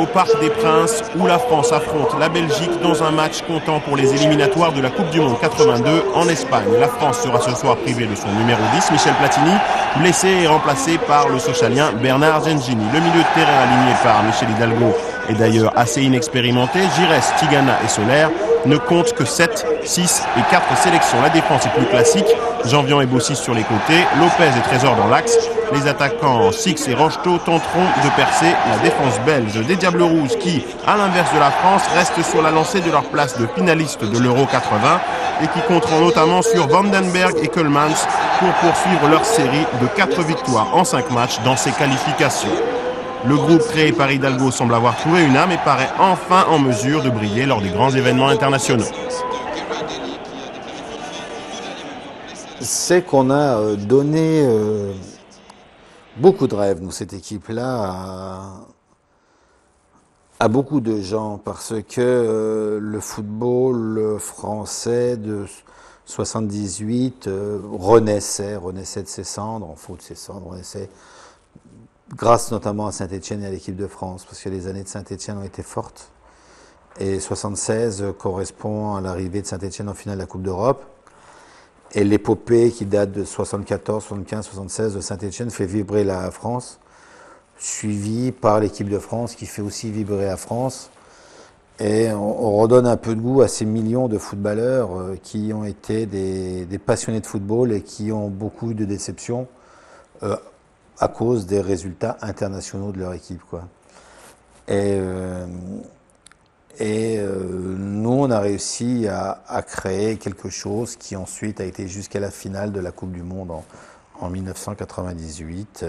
au Parc des Princes où la France affronte la Belgique dans un match comptant pour les éliminatoires de la Coupe du Monde 82 en Espagne. La France sera ce soir privée de son numéro 10, Michel Platini, blessé et remplacé par le socialien Bernard Gengini. Le milieu de terrain aligné par Michel Hidalgo est d'ailleurs assez inexpérimenté. Giresse, Tigana et Soler ne comptent que 7, 6 et 4 sélections. La défense est plus classique. Janvion et Bossis sur les côtés, Lopez et Trésor dans l'axe. Les attaquants Six et Rocheteau tenteront de percer la défense belge des Diables Rouges qui, à l'inverse de la France, restent sur la lancée de leur place de finaliste de l'Euro 80 et qui compteront notamment sur Vandenberg et Keulemans pour poursuivre leur série de 4 victoires en 5 matchs dans ces qualifications. Le groupe créé par Hidalgo semble avoir trouvé une âme et paraît enfin en mesure de briller lors des grands événements internationaux. C'est qu'on a donné beaucoup de rêves, nous, cette équipe-là, à beaucoup de gens, parce que le football français de 78 renaissait de ses cendres, en faut de ses cendres, renaissait grâce notamment à Saint-Étienne et à l'équipe de France, parce que les années de Saint-Étienne ont été fortes. Et 76 correspond à l'arrivée de Saint-Étienne en finale de la Coupe d'Europe. Et l'épopée qui date de 74, 75, 76 de Saint-Étienne fait vibrer la France, suivie par l'équipe de France qui fait aussi vibrer la France. Et on redonne un peu de goût à ces millions de footballeurs qui ont été des passionnés de football et qui ont beaucoup eu de déceptions à cause des résultats internationaux de leur équipe, quoi. Nous, on a réussi à créer quelque chose qui ensuite a été jusqu'à la finale de la Coupe du Monde en 1998,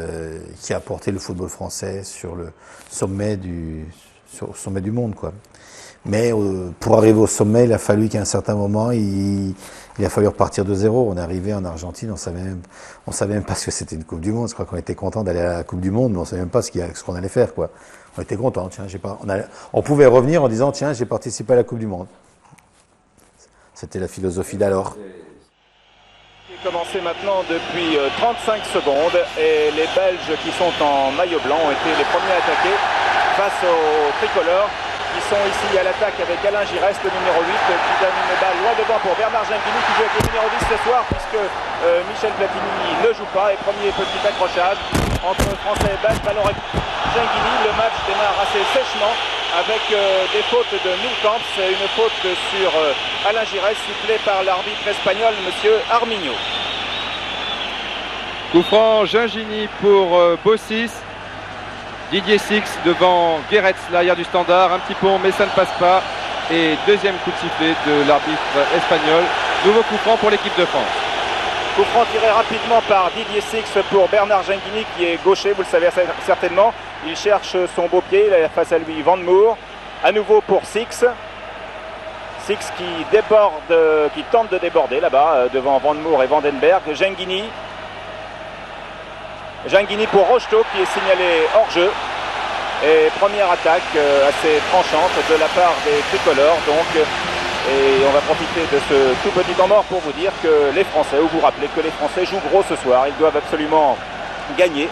qui a porté le football français sur le sommet du monde, quoi. Mais pour arriver au sommet, il a fallu qu'à un certain moment, il a fallu repartir de zéro. On est arrivé en Argentine, on savait même pas ce que c'était une Coupe du Monde. Je crois qu'on était content d'aller à la Coupe du Monde, mais on savait même pas ce qu'on allait faire, quoi. On était content. Tiens, on pouvait revenir en disant, tiens, j'ai participé à la Coupe du Monde. C'était la philosophie d'alors. Qui est commencé maintenant depuis 35 secondes et les Belges qui sont en maillot blanc ont été les premiers à attaquer face aux tricolores. Ils sont ici à l'attaque avec Alain Giresse, le numéro 8, qui donne une balle loin devant pour Bernard Gengini qui joue avec le numéro 10 ce soir puisque Michel Platini ne joue pas. Et premier petit accrochage entre Français et Belges, ballon Gengini. Le match démarre assez sèchement avec des fautes de Milkamp, une faute sur Alain Giresse sifflée par l'arbitre espagnol, monsieur Armiño. Coup franc Gengini pour Bossis. Didier Six devant Guéretz, l'arrière du Standard, un petit pont mais ça ne passe pas. Et deuxième coup de sifflet de l'arbitre espagnol. Nouveau coup franc pour l'équipe de France. Coup franc tiré rapidement par Didier Six pour Bernard Gengini qui est gaucher, vous le savez certainement. Il cherche son beau pied, il a face à lui Van Moor. À nouveau pour Six. Six qui déborde, qui tente de déborder là-bas devant Van Moor et Vandenberg. Gengini pour Rocheteau qui est signalé hors jeu. Et première attaque assez tranchante de la part des tricolores. Donc, et on va profiter de ce tout petit temps mort pour vous dire que les Français, ou vous rappelez que les Français jouent gros ce soir. Ils doivent absolument gagner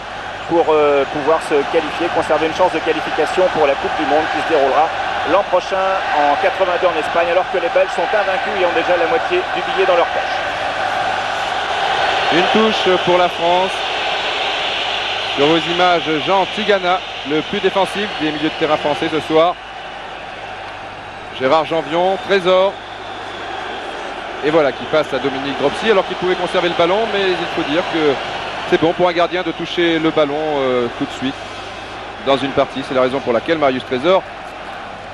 pour pouvoir se qualifier, conserver une chance de qualification pour la Coupe du Monde qui se déroulera l'an prochain en 82 en Espagne, alors que les Belges sont invaincus et ont déjà la moitié du billet dans leur poche. Une touche pour la France. Sur vos images, Jean Tigana, le plus défensif des milieux de terrain français ce soir. Gérard Janvion, Trésor. Et voilà, qui passe à Dominique Dropsy, alors qu'il pouvait conserver le ballon, mais il faut dire que c'est bon pour un gardien de toucher le ballon tout de suite dans une partie. C'est la raison pour laquelle Marius Trésor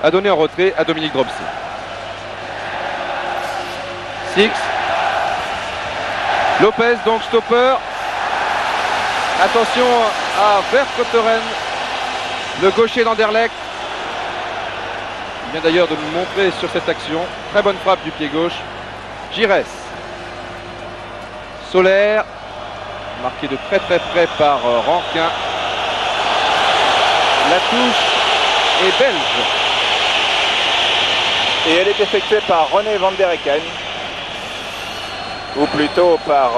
a donné un retrait à Dominique Dropsy. Six. Lopez, donc stopper. Attention à Verkotteren, le gaucher d'Anderlecht. Il vient d'ailleurs de nous montrer sur cette action. Très bonne frappe du pied gauche. Giresse. Soler, marqué de très très près par Rankin. La touche est belge. Et elle est effectuée par René van der Hecken. Ou plutôt par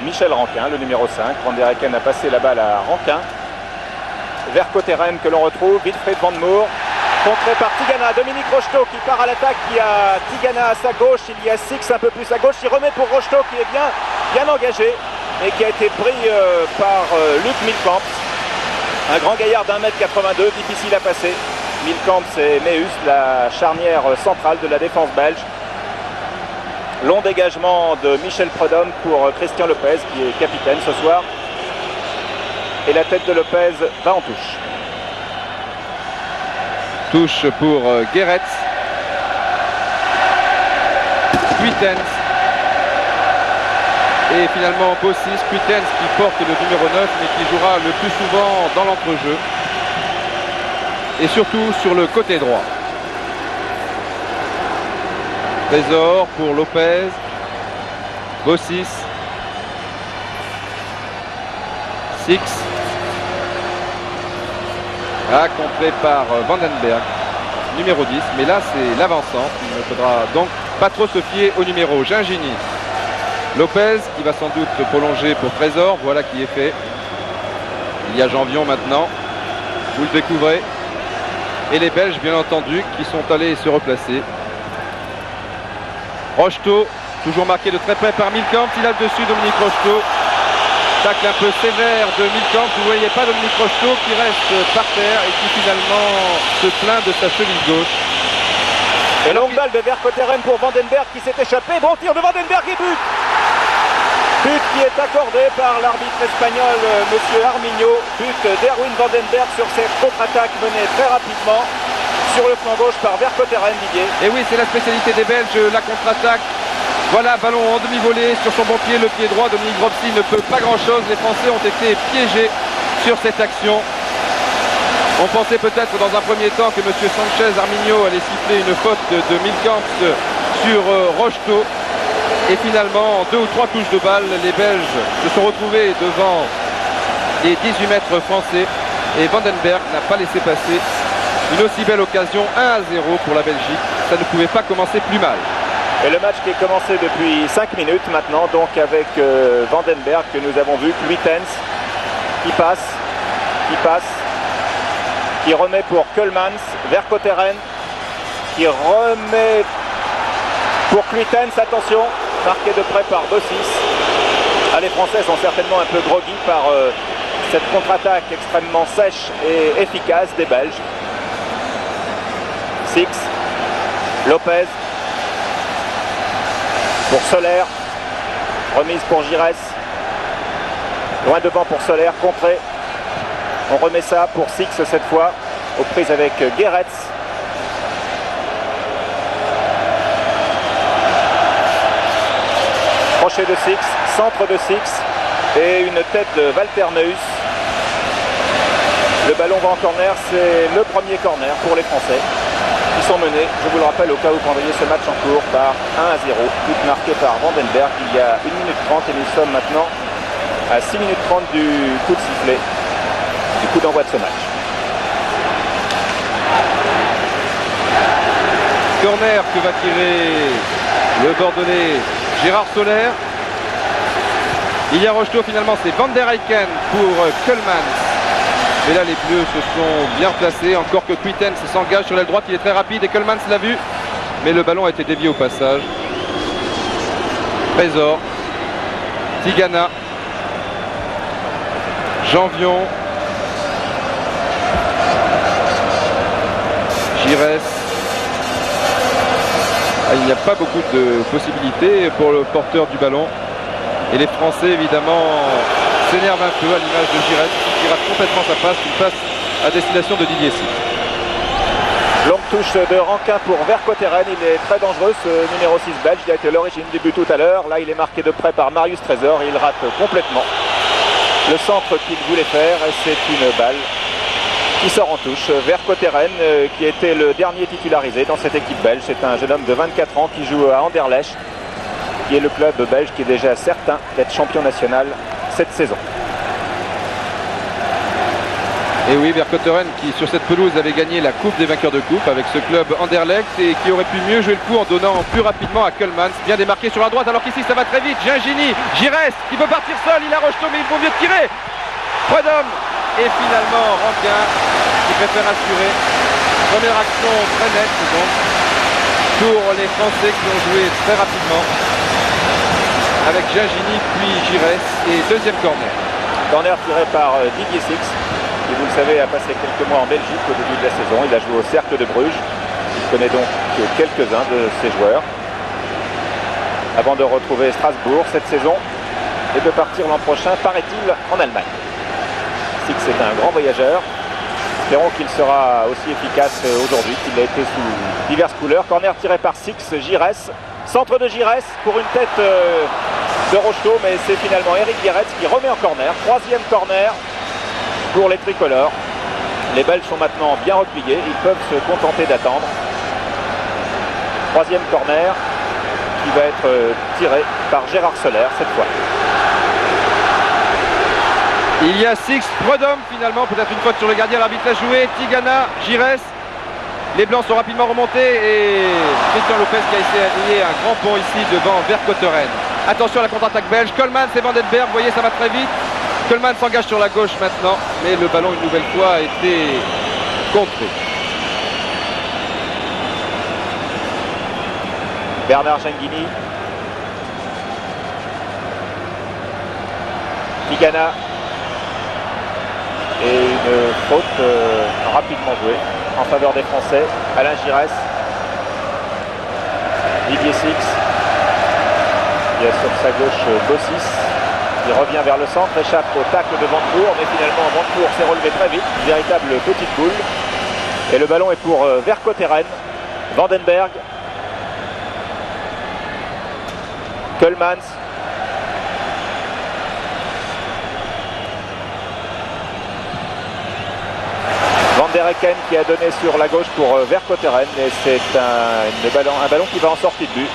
Michel Rankin, le numéro 5. Van der Hecken a passé la balle à Rankin. Vercotteren que l'on retrouve, Wilfried Van Moer, contré par Tigana, Dominique Rocheteau qui part à l'attaque, qui a Tigana à sa gauche, il y a Six un peu plus à gauche, il remet pour Rocheteau qui est bien engagé et qui a été pris par Luc Milkamp, un grand gaillard d'1m82, difficile à passer. Milkamp et Meus, la charnière centrale de la défense belge. Long dégagement de Michel Prudhomme pour Christian Lopez qui est capitaine ce soir. Et la tête de Lopez va en touche. Touche pour Guéretz. Kuitens. Et finalement Bossis, Kuitens qui porte le numéro 9 mais qui jouera le plus souvent dans l'entrejeu. Et surtout sur le côté droit. Trésor pour Lopez. Bossis. Six. Contré par Vandenberg. Numéro 10. Mais là c'est l'avancement. Il ne faudra donc pas trop se fier au numéro. Gingini. Lopez qui va sans doute prolonger pour Trésor. Voilà qui est fait. Il y a Janvion maintenant. Vous le découvrez. Et les Belges, bien entendu, qui sont allés se replacer. Rocheteau, toujours marqué de très près par Milkamp. Il a le dessus, Dominique Rocheteau. Tacle un peu sévère de Milkamp. Vous ne voyez pas Dominique Rocheteau qui reste par terre et qui finalement se plaint de sa cheville gauche. Et longue balle de Vercotteren pour Vandenberg qui s'est échappé. Bon tir de Vandenberg et but. But qui est accordé par l'arbitre espagnol, monsieur Armiño. But d'Erwin Vandenberg sur cette contre-attaque menée très rapidement sur le flanc gauche par Vercotteren, Didier. Et oui, c'est la spécialité des Belges, la contre-attaque. Voilà, ballon en demi-volée sur son bon pied, le pied droit. Dominique Dropsy ne peut pas grand-chose. Les Français ont été piégés sur cette action. On pensait peut-être dans un premier temps que monsieur Sanchez Armiño allait siffler une faute de Milkamp sur Rocheteau. Et finalement, en 2 ou 3 touches de balle, les Belges se sont retrouvés devant les 18 mètres français. Et Vandenberg n'a pas laissé passer une aussi belle occasion. 1-0 pour la Belgique. Ça ne pouvait pas commencer plus mal. Et le match qui est commencé depuis 5 minutes maintenant, donc avec Vandenberg que nous avons vu, Kuitens qui passe, qui remet pour Keulemans, Vercotteren qui remet pour Kuitens, attention, marqué de près par Bossis. Les Français sont certainement un peu groggy par cette contre-attaque extrêmement sèche et efficace des Belges. Six, Lopez, pour Soler, remise pour Giresse, loin devant pour Soler, contré. On remet ça pour Six cette fois, aux prises avec Guéretz. Crochet de Six, centre de Six et une tête de Walter Meus. Le ballon va en corner, c'est le premier corner pour les Français qui sont menés, je vous le rappelle au cas où vous prendriez ce match en cours, par 1-0, but marqué par Vandenberg il y a 1 minute 30 et nous sommes maintenant à 6 minutes 30 du coup de sifflet, du coup d'envoi de ce match. Corner que va tirer le Bordelais Gérard Soler. Il y a Rocheteau, finalement c'est Van der Eycken pour Keulemans. Mais là les Bleus se sont bien placés, encore que Kuitens s'engage sur l'aile droite, il est très rapide et Keulemans l'a vu. Mais le ballon a été dévié au passage. Trésor, Tigana, Janvion, Giresse. Il n'y a pas beaucoup de possibilités pour le porteur du ballon. Et les Français, évidemment, s'énervent un peu à l'image de Giresse, qui rate complètement sa passe, une passe à destination de Didier Six. Longue touche de Rankin pour Vercotteren, il est très dangereux ce numéro 6 belge, il a été l'origine du but tout à l'heure. Là il est marqué de près par Marius Trésor et il rate complètement le centre qu'il voulait faire et c'est une balle qui sort en touche. Vercotteren qui était le dernier titularisé dans cette équipe belge, c'est un jeune homme de 24 ans qui joue à Anderlecht, qui est le club belge qui est déjà certain d'être champion national cette saison. Et oui, Vercotteren qui sur cette pelouse avait gagné la Coupe des vainqueurs de Coupe avec ce club Anderlecht et qui aurait pu mieux jouer le coup en donnant plus rapidement à Keulemans. Bien démarqué sur la droite alors qu'ici ça va très vite. Gingini, Giresse qui peut partir seul, il a Rocheteau mais il faut mieux tirer. Prudhomme et finalement Rankin qui préfère assurer. Première action très nette donc pour les Français qui ont joué très rapidement avec Gingini puis Giresse et deuxième corner. Corner tiré par Didier Six, qui vous le savez a passé quelques mois en Belgique au début de la saison. Il a joué au Cercle de Bruges. Il connaît donc quelques-uns de ses joueurs avant de retrouver Strasbourg cette saison et de partir l'an prochain, paraît-il, en Allemagne. Six est un grand voyageur. Espérons qu'il sera aussi efficace aujourd'hui qu'il a été sous diverses couleurs. Corner tiré par Six, Giresse. Centre de Giresse pour une tête de Rocheteau, mais c'est finalement Eric Guéretz qui remet en corner. Troisième corner pour les tricolores. Les Belges sont maintenant bien repliés, ils peuvent se contenter d'attendre. Troisième corner qui va être tiré par Gérard Soler cette fois. Il y a Six, Prudhomme finalement, peut-être une faute sur le gardien, l'arbitre a joué, Tigana, Giresse. Les Blancs sont rapidement remontés et Christian Lopez qui a essayé un grand pont ici devant Vercotteren. Attention à la contre-attaque belge, Coleman et Vandenberg, vous voyez ça va très vite. Coleman s'engage sur la gauche maintenant, mais le ballon une nouvelle fois a été contré. Bernard Gingini. Tigana. Et une faute rapidement jouée en faveur des Français. Alain Giresse. Didier Six. Il y a sur sa gauche Bossis. Il revient vers le centre, échappe au tacle de Vancourt, mais finalement Vancourt s'est relevé très vite. Une véritable petite boule. Et le ballon est pour Vercotteren. Vandenberg. Keulemans. Van der Hecken qui a donné sur la gauche pour Vercotteren et c'est un ballon qui va en sortie de but.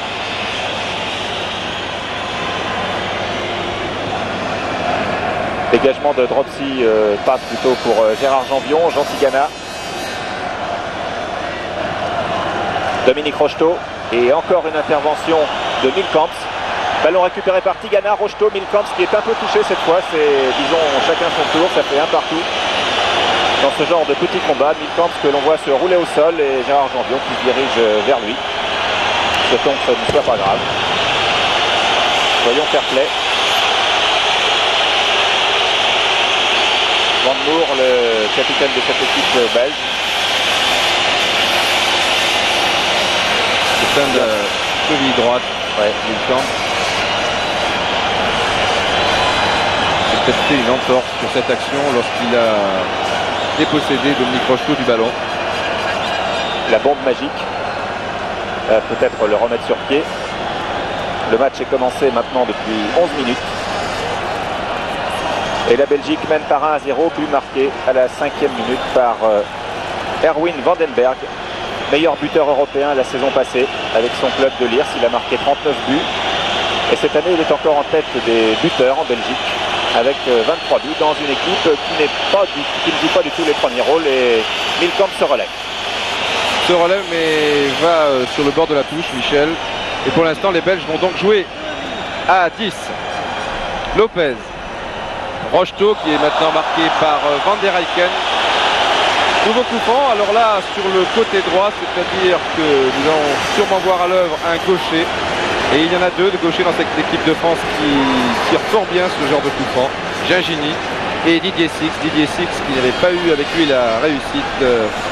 Dégagement de Dropsy passe plutôt pour Gérard Jambion, Jean Tigana. Dominique Rocheteau et encore une intervention de Milkamps. Ballon récupéré par Tigana, Rocheteau, Milkamps qui est un peu touché cette fois. C'est, disons, chacun son tour, ça fait un partout. Dans ce genre de petit combat, Milkamps que l'on voit se rouler au sol et Gérard Jambion qui se dirige vers lui. Souhaitons que ce ne soit pas grave. Soyons fair play. Van Moor, le capitaine de cette équipe belge. C'est un de cheville droite, Ouais. Milkamps. Il a peut-être fait une entorse sur cette action lorsqu'il a dépossédé Dominique Rocheteau du ballon. La bombe magique. Peut-être le remettre sur pied. Le match est commencé maintenant depuis 11 minutes. Et la Belgique mène par 1-0, but marqué à la 5e minute par Erwin Vandenberg, meilleur buteur européen la saison passée avec son club de Lierse. Il a marqué 39 buts. Et cette année, il est encore en tête des buteurs en Belgique avec 23 buts dans une équipe qui ne joue pas du tout les premiers rôles et Milkamp se relève. Se relève mais va sur le bord de la touche, Michel. Et pour l'instant, les Belges vont donc jouer à 10. Lopez. Rocheteau qui est maintenant marqué par Van der Hecken. Nouveau coup franc, alors là sur le côté droit, c'est-à-dire que nous allons sûrement voir à l'œuvre un gaucher. Et il y en a deux de gauchers dans cette équipe de France qui tirent fort bien ce genre de coup franc. Gingini et Didier Six. Didier Six qui n'avait pas eu avec lui la réussite,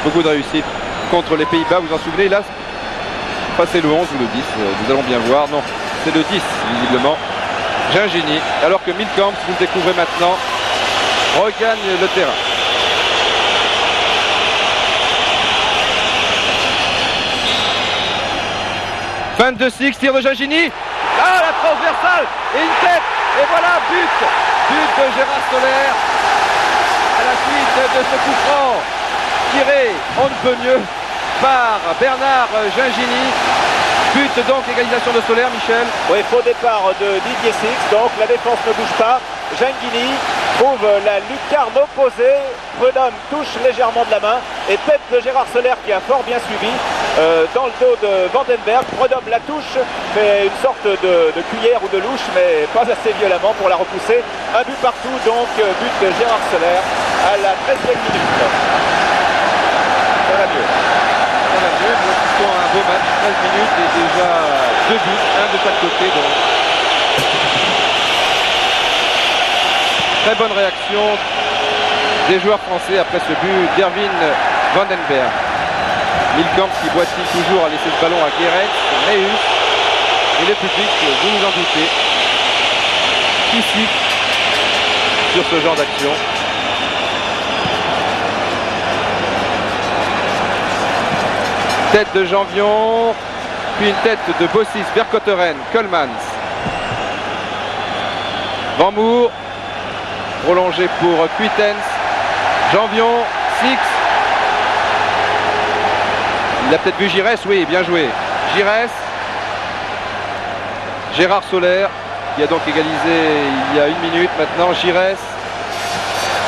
beaucoup de réussite contre les Pays-Bas. Vous vous en souvenez, là, c'est le 11 ou le 10, nous allons bien voir. Non, c'est le 10 visiblement. Gingini, alors que Milkamp, vous le découvrez maintenant, regagne le terrain. Fin de Six, tir de Gingini. Ah, la transversale et une tête. Et voilà, but. But de Gérard Soler à la suite de ce coup franc tiré, on ne peut mieux, par Bernard Gingini. But donc, égalisation de Soler, Michel. Oui, faux départ de Didier Six, donc la défense ne bouge pas. Gingini trouve la lucarne opposée. Prudhomme touche légèrement de la main et tête de Gérard Soler qui a fort bien suivi dans le dos de Vandenberg. Prudhomme la touche, fait une sorte de cuillère ou de louche, mais pas assez violemment pour la repousser. Un but partout, donc but de Gérard Soler à la 13e minute. Ça va mieux. Ça va mieux. Nous assistons à un beau match, 13 minutes et déjà 2 buts, un de chaque côté. Donc. Très bonne réaction des joueurs français après ce but d'Erwin Vandenberg. Milkamp qui boitille toujours à laisser le ballon à Guéret, Meus. Et le public, vous vous en doutez, qui siffle sur ce genre d'action. Tête de Janvion, puis une tête de Bossis, Vercotteren, Keulemans. Van Moer, prolongé pour Kuitens. Janvion, Six. Il a peut-être vu Giresse, oui, bien joué. Giresse. Gérard Soler, qui a donc égalisé il y a 1 minute maintenant. Giresse.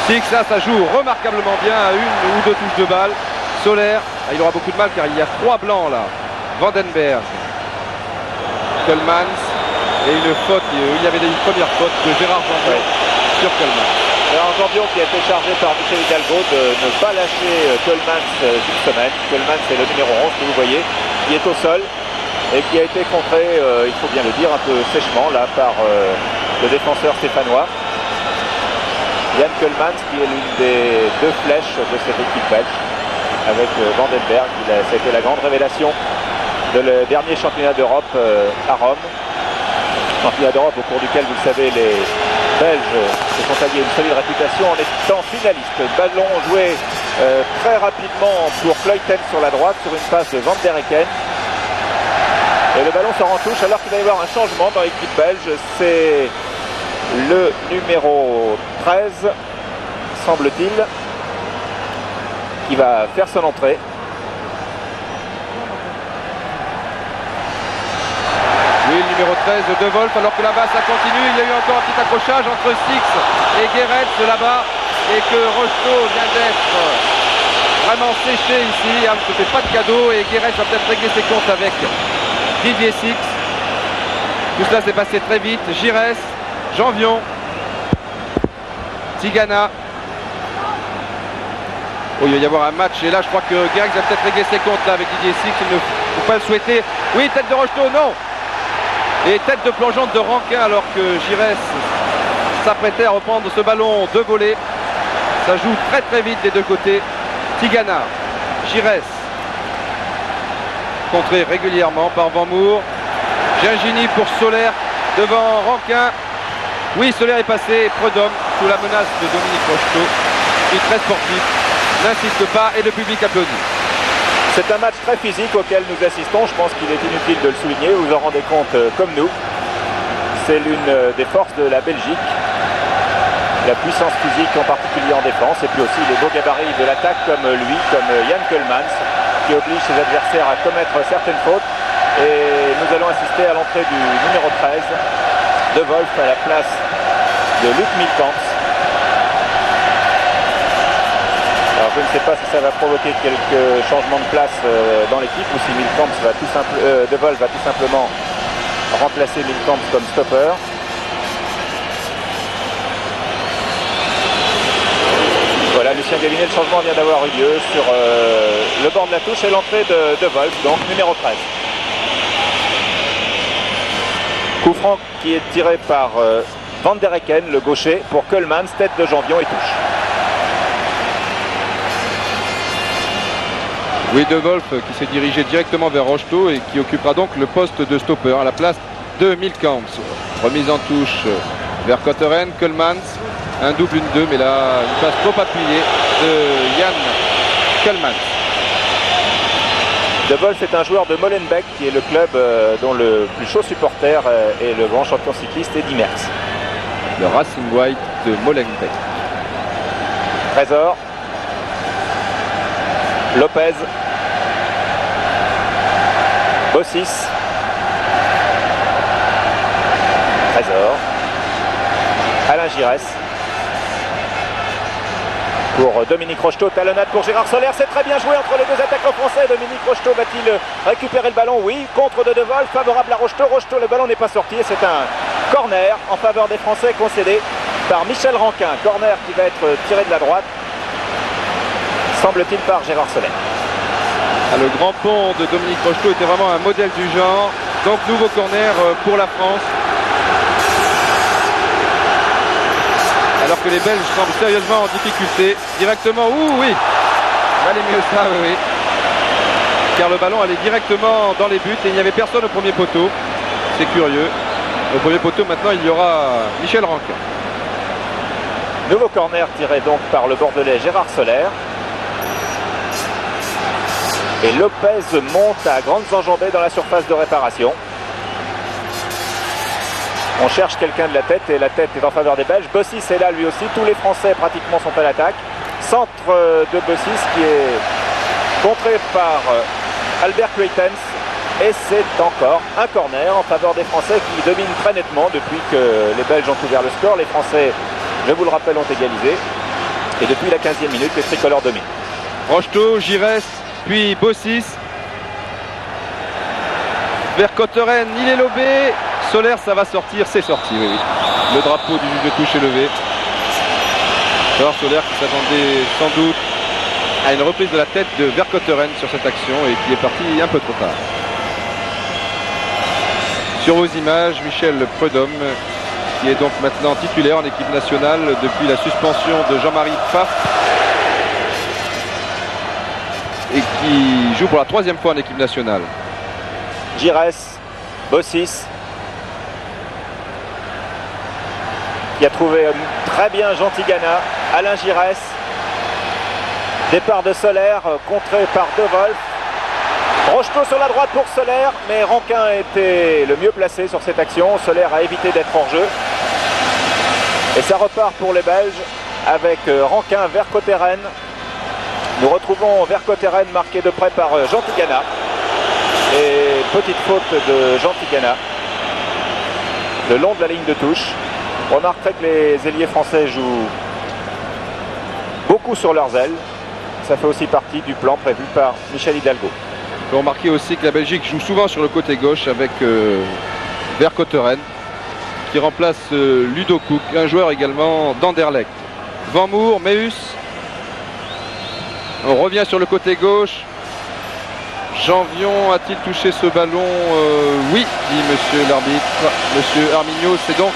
Six, là, ça joue remarquablement bien à 1 ou 2 touches de balle. Soler, il aura beaucoup de mal car il y a 3 blancs là. Vandenberg. Keulemans. Et une faute, il y avait une première faute de Gérard Janvion sur Keulemans. Gérard Janvion qui a été chargé par Michel Hidalgo de ne pas lâcher Keulemans d'une semaine. Keulemans c'est le numéro 11 que vous voyez, qui est au sol et qui a été contré, il faut bien le dire, un peu sèchement là par le défenseur stéphanois. Yann Keulemans qui est l'une des 2 flèches de cette équipe belge avec Vandenberg. Ça a été la grande révélation de le dernier championnat d'Europe à Rome. Championnat d'Europe au cours duquel, vous le savez, les Belges se sont taillés une solide réputation en étant finalistes. Ballon joué très rapidement pour Kleutens sur la droite sur une passe de Van der Hecken. Et le ballon sort en touche alors qu'il va y avoir un changement dans l'équipe belge. C'est le numéro 13, semble-t-il, qui va faire son entrée. Oui, le numéro 13 de Wolf, alors que là-bas ça continue. Il y a eu encore un petit accrochage entre Six et Guéret là-bas. Et que Rocheteau vient d'être vraiment séché ici. Il ne se fait pas de cadeau et Guéret va peut-être régler ses comptes avec Didier Six. Tout cela s'est passé très vite. Giresse, Janvion, Tigana. Oh, il va y avoir un match et là je crois que Guéret va peut-être régler ses comptes là avec Didier Six. Il ne faut pas le souhaiter. Oui, tête de Rocheteau, non. Et tête de plongeante de Rankin alors que Giresse s'apprêtait à reprendre ce ballon de volée. Ça joue très très vite des 2 côtés. Tigana, Giresse, contré régulièrement par Van Moer. Gingini pour Soler devant Rankin. Oui, Soler est passé. Prud'homme sous la menace de Dominique Rocheteau, qui est très sportif, n'insiste pas et le public applaudit. C'est un match très physique auquel nous assistons. Je pense qu'il est inutile de le souligner. Vous vous en rendez compte comme nous. C'est l'une des forces de la Belgique. La puissance physique en particulier en défense. Et puis aussi les beaux gabarits de l'attaque comme lui, comme Yann Keulemans, qui oblige ses adversaires à commettre certaines fautes. Et nous allons assister à l'entrée du numéro 13 de Wolf à la place de Luc Milkamp. Alors je ne sais pas si ça va provoquer quelques changements de place dans l'équipe ou si Milkamp va De Wolf va tout simplement remplacer Milkamp comme stopper. Voilà, Lucien Gabinet, le changement vient d'avoir eu lieu sur le bord de la touche et l'entrée de Wolf, donc numéro 13. Coup franc qui est tiré par Van der Hecken, le gaucher, pour Keulemans, tête de Janvion et touche. Oui, De Wolf qui s'est dirigé directement vers Rocheteau et qui occupera donc le poste de stopper à la place de Milkamp. Remise en touche vers Cotteren, Keulemans, un double 1-2, mais là une passe trop appuyée de Yann Keulemans. De Wolf est un joueur de Molenbeek qui est le club dont le plus chaud supporter est le grand champion cycliste Eddy Merckx. Le Racing White de Molenbeek. Trésor. Lopez. Bossis. Trésor. Alain Giresse. Pour Dominique Rocheteau, talonnade pour Gérard Soler, c'est très bien joué entre les 2 attaquants français. Dominique Rocheteau va-t-il récupérer le ballon? Oui, contre de Wolf, favorable à Rocheteau. Rocheteau, le ballon n'est pas sorti et c'est un corner en faveur des Français concédé par Michel Rankin. Corner qui va être tiré de la droite semble-t-il, par Gérard Soler. Le grand pont de Dominique Rocheteau était vraiment un modèle du genre. Donc nouveau corner pour la France. Alors que les Belges semblent sérieusement en difficulté. Directement, oui, valait mieux ça, oui. Car le ballon allait directement dans les buts et il n'y avait personne au premier poteau. C'est curieux. Au premier poteau, maintenant, il y aura Michel Rankin. Nouveau corner tiré donc par le Bordelais Gérard Soler. Et Lopez monte à grandes enjambées dans la surface de réparation. On cherche quelqu'un de la tête et la tête est en faveur des Belges. Bossis est là lui aussi. Tous les Français pratiquement sont à l'attaque. Centre de Bossis qui est contré par Albert Kuitens. Et c'est encore un corner en faveur des Français qui dominent très nettement depuis que les Belges ont ouvert le score. Les Français, je vous le rappelle, ont égalisé. Et depuis la 15e minute, les tricolores dominent. Rocheteau, Giresse, puis Bossis. Vers Cotteren, il est lobé. Soler, ça va sortir, c'est sorti, oui. Le drapeau du juge de touche est levé. Alors Soler qui s'attendait sans doute à une reprise de la tête de Vercotteren sur cette action et qui est parti un peu trop tard. Sur vos images, Michel Prudhomme, qui est donc maintenant titulaire en équipe nationale depuis la suspension de Jean-Marie Pfaff et qui joue pour la 3e fois en équipe nationale. Giresse, Bossis, qui a trouvé très bien Jean Tigana. Alain Giresse. Départ de Soler, contré par De Wolf. Rocheteau sur la droite pour Soler, mais Rankin était le mieux placé sur cette action. Soler a évité d'être hors jeu. Et ça repart pour les Belges avec Rankin vers Cotteren. Nous retrouvons Vercotteren marqué de près par Jean Tigana. Et petite faute de Jean Tigana le long de la ligne de touche. On remarquerait que les ailiers français jouent beaucoup sur leurs ailes. Ça fait aussi partie du plan prévu par Michel Hidalgo. On peut remarquer aussi que la Belgique joue souvent sur le côté gauche avec Vercotteren qui remplace Ludo Cook, un joueur également d'Anderlecht. Van Moer, Meus. On revient sur le côté gauche. Janvion a-t-il touché ce ballon? Oui, dit monsieur l'arbitre. Monsieur Armignot, c'est donc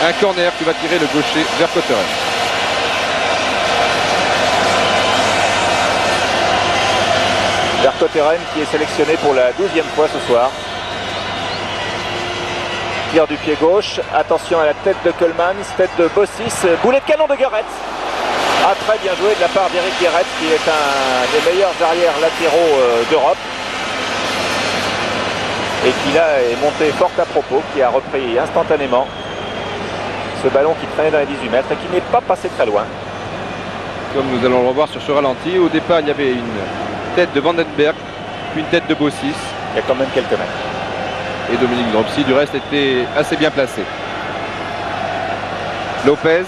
un corner qui va tirer le gaucher vers Cotteren. Vercotteren qui est sélectionné pour la 12e fois ce soir. Tir du pied gauche. Attention à la tête de Keulemans, tête de Bossis. Boulet de canon de Guéret. Ah, très bien joué de la part d'Éric Guéret qui est un des meilleurs arrières latéraux d'Europe. Et qui là est monté fort à propos, qui a repris instantanément ce ballon qui traînait dans les 18 mètres et qui n'est pas passé très loin. Comme nous allons le revoir sur ce ralenti, au départ il y avait une tête de Vandenberg, puis une tête de Bossis. Il y a quand même quelques mètres. Et Dominique Dropsy du reste était assez bien placé. Lopez.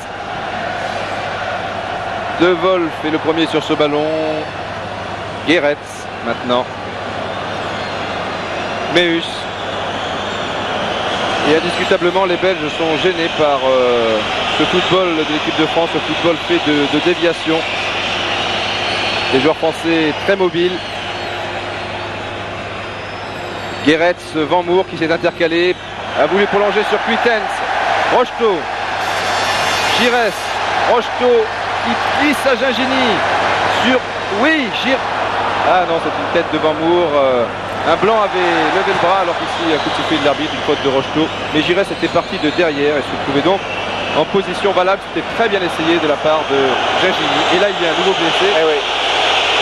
De Wolf est le premier sur ce ballon. Guéret maintenant. Meus. Et indiscutablement les Belges sont gênés par ce football de l'équipe de France, ce football fait de déviation. Des joueurs français très mobiles. Guéret, Van Moer qui s'est intercalé, a voulu prolonger sur Kuitens. Rocheteau. Giresse. Rocheteau qui glisse à Gingini. Sur. Oui, Ah non, c'est une tête de Van Moer. Un blanc avait levé le bras alors qu'ici, un coup de sifflet de l'arbitre, une faute de Rocheteau. Mais Giresse était parti de derrière et se trouvait donc en position valable. C'était très bien essayé de la part de Gingini. Et là, il y a un nouveau blessé. Eh oui.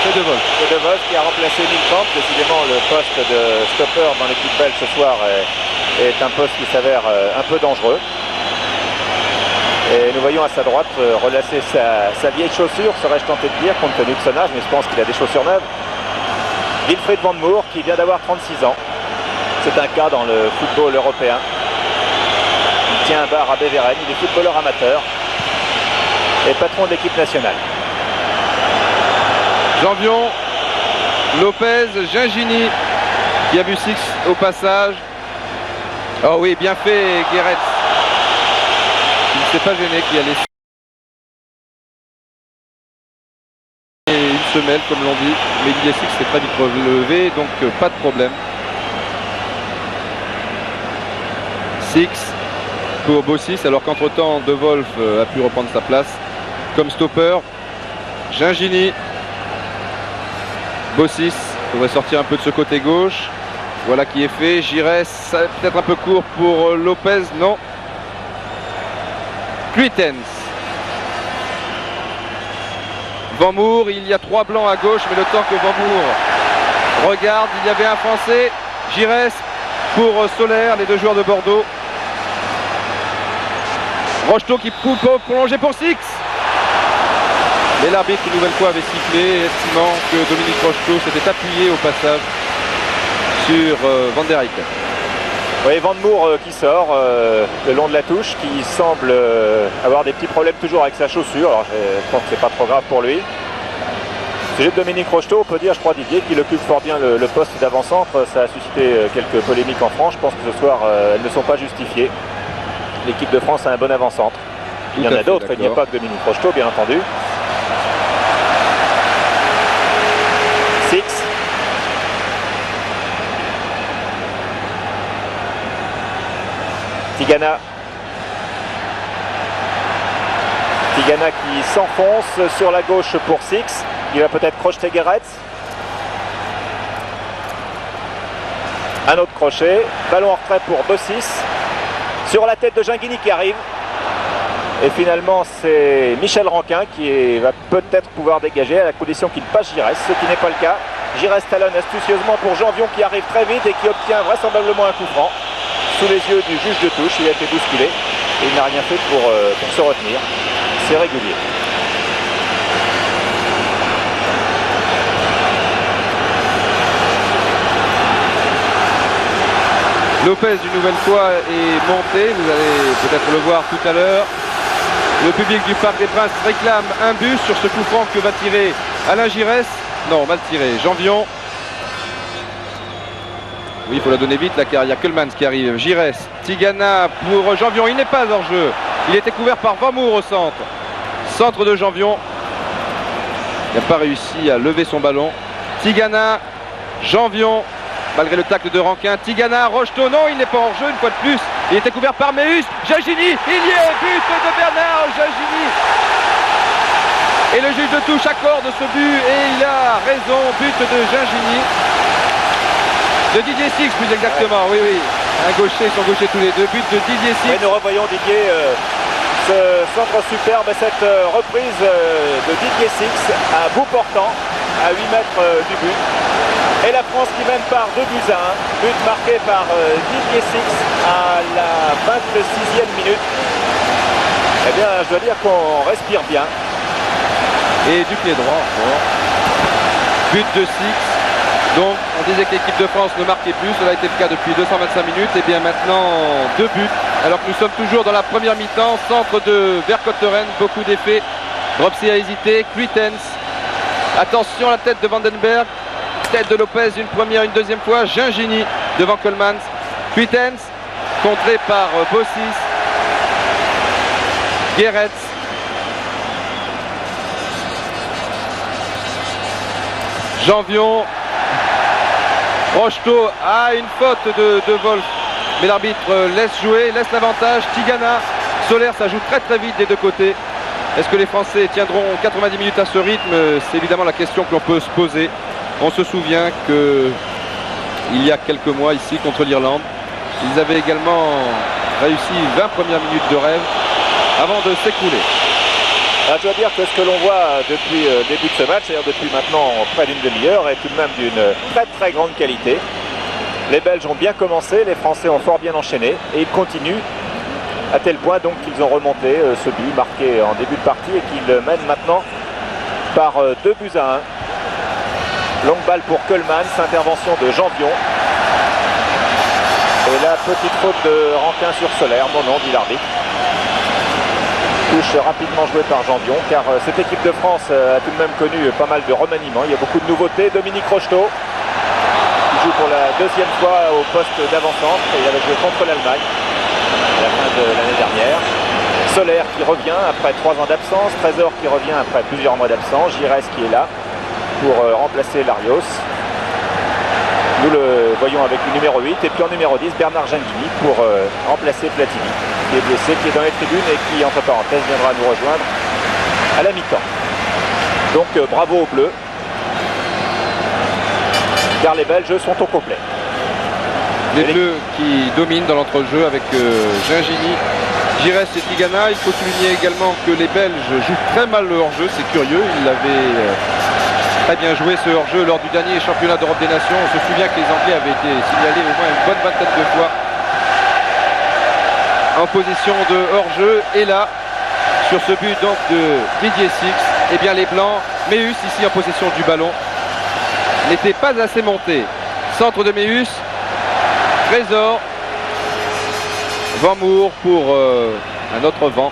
C'est De Wolf. C'est De Wolf qui a remplacé Milkamp. Décidément, le poste de stopper dans l'équipe belge ce soir est un poste qui s'avère un peu dangereux. Et nous voyons à sa droite relasser sa vieille chaussure, serais-je tenté de dire, compte tenu de son âge, mais je pense qu'il a des chaussures neuves. Wilfried Van Moer qui vient d'avoir 36 ans. C'est un cas dans le football européen. Il tient un bar à Beveren, il est footballeur amateur et patron de l'équipe nationale. Janvion, Lopez, Gingini qui a vu Six au passage. Oh oui, bien fait Guéret. Il ne s'est pas gêné, qui a laissé une semelle comme l'on dit, mais Didier Six s'est très vite relevé, donc pas de problème. Six pour Bossis, alors qu'entre-temps De Wolf a pu reprendre sa place comme stopper. Gingini, Bossis devrait sortir un peu de ce côté gauche. Voilà qui est fait. Giresse, peut-être un peu court pour Lopez, non. Cluitens. Van Moer, il y a 3 blancs à gauche, mais le temps que Van Moer regarde, il y avait un Français. Giresse pour Soler, les 2 joueurs de Bordeaux. Rocheteau qui peut prolonger pour Six. Mais l'arbitre une nouvelle fois avait sifflé, estimant que Dominique Rocheteau s'était appuyé au passage sur Van der Eyck. Oui, Van Moer qui sort le long de la touche, qui semble avoir des petits problèmes toujours avec sa chaussure. Alors je pense que c'est pas trop grave pour lui. Sujet de Dominique Rocheteau, on peut dire, je crois, Didier, qu'il occupe fort bien le poste d'avant-centre. Ça a suscité quelques polémiques en France. Je pense que ce soir, elles ne sont pas justifiées. L'équipe de France a un bon avant-centre. Il y en a d'autres, il n'y a pas que Dominique Rocheteau, bien entendu. Six. Tigana. Tigana qui s'enfonce sur la gauche pour Six. Il va peut-être crocheter Guéretz. Un autre crochet. Ballon en retrait pour Bossis. Sur la tête de Gingini qui arrive. Et finalement, c'est Michel Ranquin qui va peut-être pouvoir dégager à la condition qu'il passe Giresse, ce qui n'est pas le cas. Giresse talonne astucieusement pour Janvion qui arrive très vite et qui obtient vraisemblablement un coup franc. Sous les yeux du juge de touche, il a été bousculé et il n'a rien fait pour se retenir. C'est régulier. Lopez une nouvelle fois est monté, vous allez peut-être le voir tout à l'heure. Le public du Parc des Princes réclame un but sur ce coup franc que va tirer Alain Giresse. Non, mal tiré, Janvion. Oui, il faut la donner vite là car il y a Keulemans qui arrive. Giresse, Tigana pour Janvion, il n'est pas hors jeu. Il était couvert par Van Moer au centre. Centre de Janvion. Il n'a pas réussi à lever son ballon. Tigana, Janvion. Malgré le tacle de Ranquin, Tigana, Rocheteau, non, il n'est pas hors jeu une fois de plus. Il était couvert par Meus, Gingini, il y est, but de Bernard Gingini. Et le juge de touche accorde ce but et il a raison, but de Gingini. De Didier Six plus exactement, oui, oui. Un gaucher, ils sont gauchers tous les deux, but de Didier Six. Et nous revoyons Didier, ce centre superbe et cette reprise de Didier Six à bout portant, à 8 mètres du but. Et la France qui mène par 2 buts à 1. But marqué par Didier Six à la 26e minute. Eh bien, je dois dire qu'on respire bien. Et du pied droit encore. But de Six. Donc, on disait que l'équipe de France ne marquait plus. Cela a été le cas depuis 225 minutes. Et bien maintenant, 2 buts. Alors que nous sommes toujours dans la première mi-temps. Centre de Vercotteren. Beaucoup d'effets. Dropsy a hésité. Cluitens. Attention à la tête de Vandenberg. Tête de Lopez une première, une deuxième fois. Gingini devant Keulemans. Cluitens contré par Bossis. Guéretz. Janvion. Rocheteau a une faute de Wolf. Mais l'arbitre laisse jouer, laisse l'avantage. Tigana. Soler, ça joue très très vite des deux côtés. Est-ce que les Français tiendront 90 minutes à ce rythme? C'est évidemment la question que l'on peut se poser. On se souvient qu'il y a quelques mois ici contre l'Irlande, ils avaient également réussi 20 premières minutes de rêve avant de s'écrouler. Je dois dire que ce que l'on voit depuis le début de ce match, c'est-à-dire depuis maintenant près d'une demi-heure, est tout de même d'une très très grande qualité. Les Belges ont bien commencé, les Français ont fort bien enchaîné et ils continuent à tel point donc qu'ils ont remonté ce but marqué en début de partie et qu'ils mènent maintenant par 2 buts à 1. Longue balle pour Keulemans, intervention de Janvion. Et la petite faute de Ranquin sur Soler, non, dit l'arbitre. Touche rapidement jouée par Janvion, car cette équipe de France a tout de même connu pas mal de remaniements. Il y a beaucoup de nouveautés. Dominique Rocheteau, qui joue pour la 2e fois au poste d'avant-centre. Il avait joué contre l'Allemagne à la fin de l'année dernière. Soler qui revient après 3 ans d'absence. Trésor qui revient après plusieurs mois d'absence. Giresse qui est là. pour remplacer Larios. Nous le voyons avec le numéro 8. Et puis en numéro 10, Bernard Genghini pour remplacer Platini, qui est blessé, qui est dans les tribunes et qui, entre parenthèses, viendra nous rejoindre à la mi-temps. Donc bravo aux Bleus, car les Belges sont au complet. Les Bleus qui dominent dans l'entrejeu avec Gingini, Giresse et Tigana. Il faut souligner également que les Belges jouent très mal le hors-jeu, c'est curieux. Ils l'avaient très bien joué ce hors-jeu lors du dernier championnat d'Europe des Nations. On se souvient que les Anglais avaient été signalés au moins une bonne vingtaine de fois en position de hors-jeu. Et là, sur ce but donc de Didier Six, eh bien les Blancs, Méus ici en possession du ballon, n'était pas assez monté. Centre de Méus, Trésor, Van Moor pour un autre vent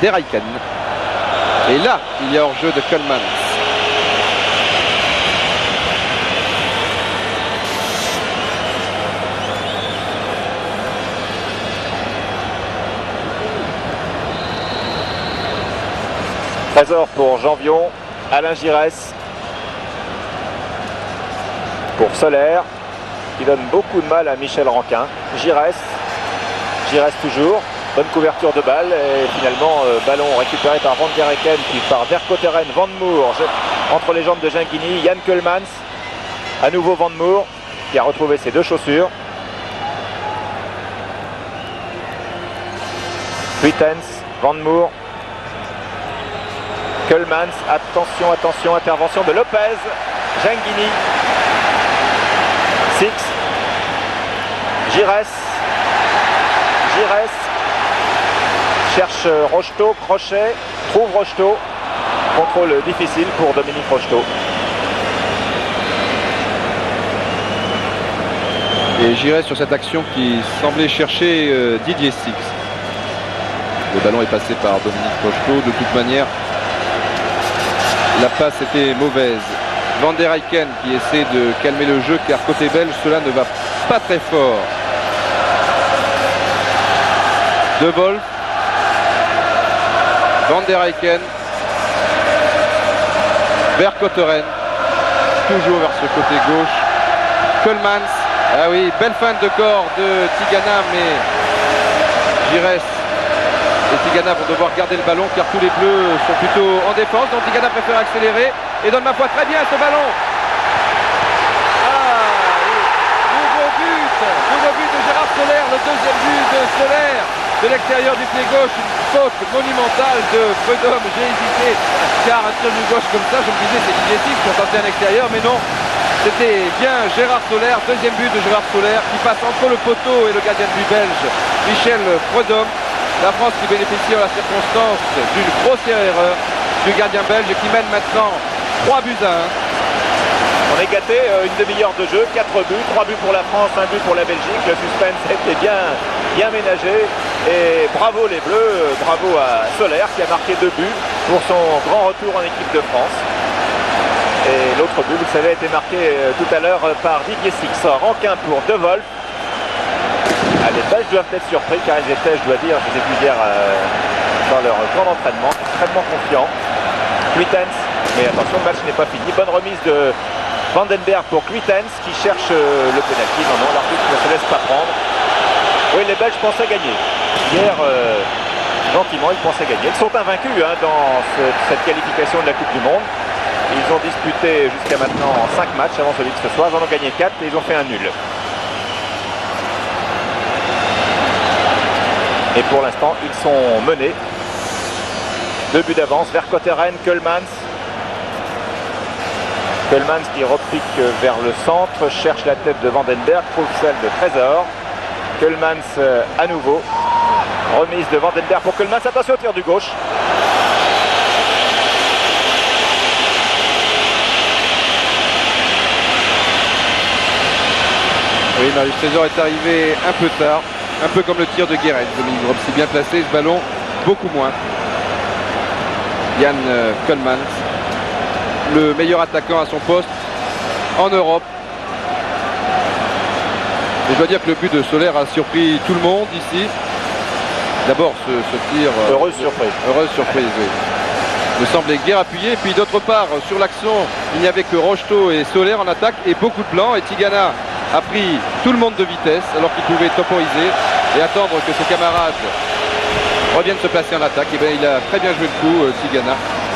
d'Eraiken. Et là, il y a hors-jeu de Coleman. Trésor pour Janvion, Alain Giresse pour Solaire, qui donne beaucoup de mal à Michel Ranquin. Giresse toujours, bonne couverture de balle et finalement ballon récupéré par Van der Eycken puis par Vercotteren, Van Moor entre les jambes de Gingini, Jan Keulmans, à nouveau Van Moor qui a retrouvé ses deux chaussures. Huitens, Van Moor, Keulmans, attention, intervention de Lopez, Gingini, Six, Giresse cherche Rocheteau, crochet, trouve Rocheteau, contrôle difficile pour Dominique Rocheteau. Et Giresse sur cette action qui semblait chercher Didier Six. Le ballon est passé par Dominique Rocheteau. De toute manière, la passe était mauvaise. Van der Eycken qui essaie de calmer le jeu car côté belge cela ne va pas très fort. De Wolf, Van der Eycken, Vercotteren, toujours vers ce côté gauche. Keulmans, ah oui, belle fin de corps de Tigana, mais Giresse et Tigana vont devoir garder le ballon car tous les Bleus sont plutôt en défense. Donc Tigana préfère accélérer et donne ma foi très bien ce ballon. Ah, nouveau but de Gérard Solaire, le deuxième but de Solaire de l'extérieur du pied gauche, une faute monumentale de Freudhomme. J'ai hésité car un tir du gauche comme ça, je me disais c'est Didier Six pour tenter un extérieur, mais non, c'était bien Gérard Solaire, deuxième but de Gérard Solaire qui passe entre le poteau et le gardien de but belge Michel Freudhomme. La France qui bénéficie en la circonstance d'une grossière erreur du gardien belge qui mène maintenant 3 buts à 1. On est gâté, une demi-heure de jeu, 4 buts, 3 buts pour la France, 1 but pour la Belgique. Le suspense était bien ménagé. Et bravo les Bleus, bravo à Solaire qui a marqué 2 buts pour son grand retour en équipe de France. Et l'autre but, vous le savez, a été marqué tout à l'heure par Didier Six. Ranquin pour De Wolf. Ah, les Belges doivent être surpris car ils étaient, je dois dire, je les ai vus hier dans leur camp d'entraînement, extrêmement confiants. Huitens, mais attention, le match n'est pas fini. Bonne remise de Vandenberg pour Huitens qui cherche le pénalty. Non, l'arbitre ne se laisse pas prendre. Oui, les Belges pensaient gagner. Hier, gentiment, ils pensaient gagner. Ils sont invaincus dans cette qualification de la Coupe du Monde. Ils ont disputé jusqu'à maintenant 5 matchs avant celui de ce soir. Ils en ont gagné 4 et ils ont fait un nul. Et pour l'instant, ils sont menés. 2 buts d'avance. Vercotteren, Keulmans. Keulmans qui repique vers le centre, cherche la tête de Vandenberg, trouve celle de Trésor. Keulmans à nouveau. Remise de Vandenberg pour Keulmans. Attention au tir du gauche. Oui, Marius Trésor est arrivé un peu tard. Un peu comme le tir de Guéret. Dominique Dropsy bien placé, ce ballon beaucoup moins. Jan Keulmans, le meilleur attaquant à son poste en Europe. Et je dois dire que le but de Solaire a surpris tout le monde ici. D'abord ce tir... Heureuse surprise. Heureuse surprise, oui. Me semblait guère appuyé. Et puis d'autre part, sur l'action il n'y avait que Rocheteau et Soler en attaque et beaucoup de blancs. Et Tigana a pris tout le monde de vitesse alors qu'il pouvait temporiser et attendre que ses camarades reviennent se placer en attaque. Et bien il a très bien joué le coup, Tigana.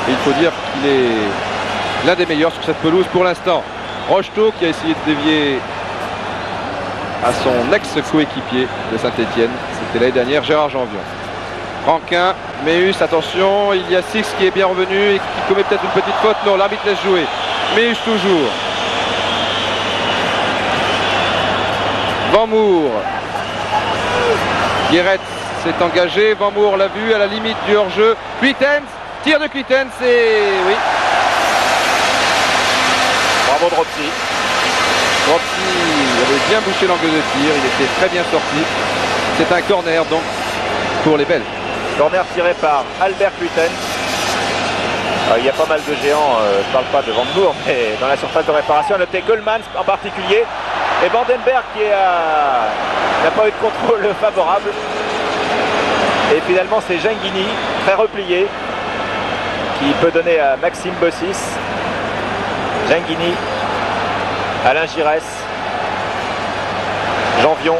Et il faut dire qu'il est l'un des meilleurs sur cette pelouse pour l'instant. Rocheteau qui a essayé de dévier à son ex-coéquipier de Saint-Etienne. C'était l'année dernière, Gérard Janvion. Rankin, Méus, attention, il y a Six qui est bien revenu et qui commet peut-être une petite faute. Non, l'arbitre laisse jouer. Méus toujours. Van Moor. Guéret s'est engagé. Van Moor l'a vu à la limite du hors-jeu. Cuitens, tir de Cuitens et oui. Bravo Dropsy. Dropsy avait bien bouché l'angle de tir. Il était très bien sorti. C'est un corner donc pour les Belges. Corner tiré par Albert Cuitens. Il y a pas mal de géants, je ne parle pas de Van Moor, mais dans la surface de réparation, notez Goldman en particulier. Et Vandenberg qui n'a pas eu de contrôle favorable. Et finalement c'est Genghini, très replié, qui peut donner à Maxime Bossis. Genghini, Alain Giresse, Janvion,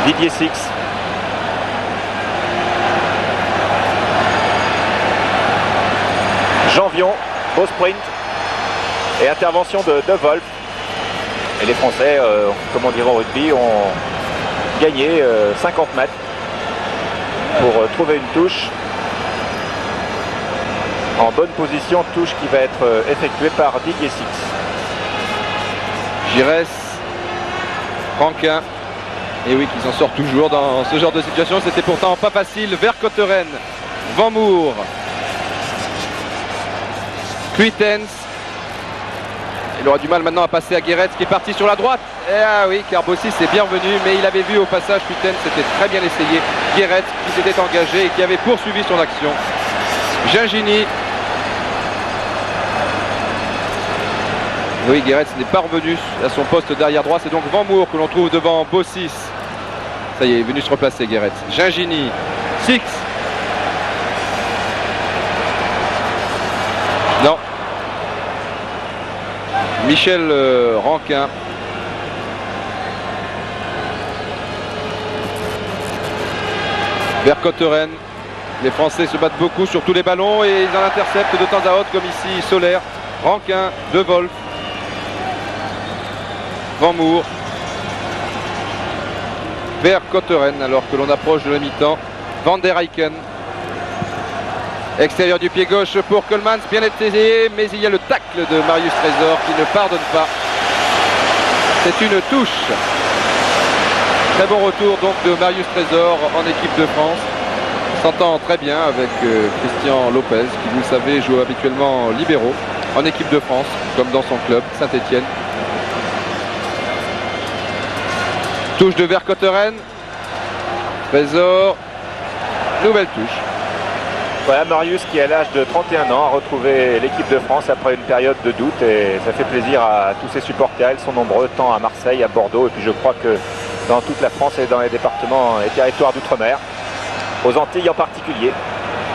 Didier Six. Janvion, beau sprint et intervention de Wolf. Et les Français, comme on dirait au rugby, ont gagné 50 mètres pour trouver une touche en bonne position, touche qui va être effectuée par Didier Six. Giresse, Rankin. Et oui, qui s'en sort toujours dans ce genre de situation. C'était pourtant pas facile. Vercotteren, Van Moor, Cuitens. Il aura du mal maintenant à passer à Guéret qui est parti sur la droite. Et ah oui, car Bossis est bien revenu, mais il avait vu au passage Cuitens, c'était très bien essayé. Guéret qui s'était engagé et qui avait poursuivi son action. Gingini. Oui, Guéret n'est pas revenu à son poste derrière droit. C'est donc Van Moor que l'on trouve devant Bossis. Ça y est, venu se replacer Guéret. Gingini, Six. Non. Michel Rankin. Vercotteren. Les Français se battent beaucoup sur tous les ballons et ils en interceptent de temps à autre, comme ici Soler. Rankin, De Wolf. Van Moor. Vercotteren alors que l'on approche de la mi-temps. Van der Eycken. Extérieur du pied gauche pour Coleman, bien essayé, mais il y a le tacle de Marius Trésor qui ne pardonne pas. C'est une touche. Très bon retour donc de Marius Trésor en équipe de France. S'entend très bien avec Christian Lopez qui, vous le savez, joue habituellement libéraux en équipe de France, comme dans son club, Saint-Etienne. Touche de Vercotteren. Trésor. Nouvelle touche. Voilà Marius qui à l'âge de 31 ans a retrouvé l'équipe de France après une période de doute et ça fait plaisir à tous ses supporters. Ils sont nombreux tant à Marseille, à Bordeaux et puis je crois que dans toute la France et dans les départements et territoires d'outre-mer, aux Antilles en particulier.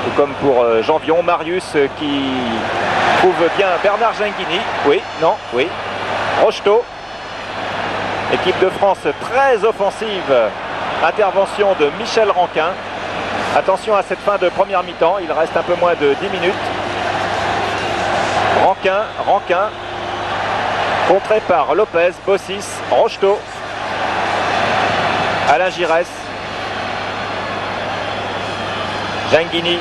Tout comme pour Janvion, Marius qui trouve bien Bernard Genghini. Oui, non, oui. Rocheteau. Équipe de France très offensive. Intervention de Michel Rankin. Attention à cette fin de première mi-temps, il reste un peu moins de 10 minutes. Rankin, contré par Lopez, Bossis, Rocheteau, Alain Giresse, Genghini,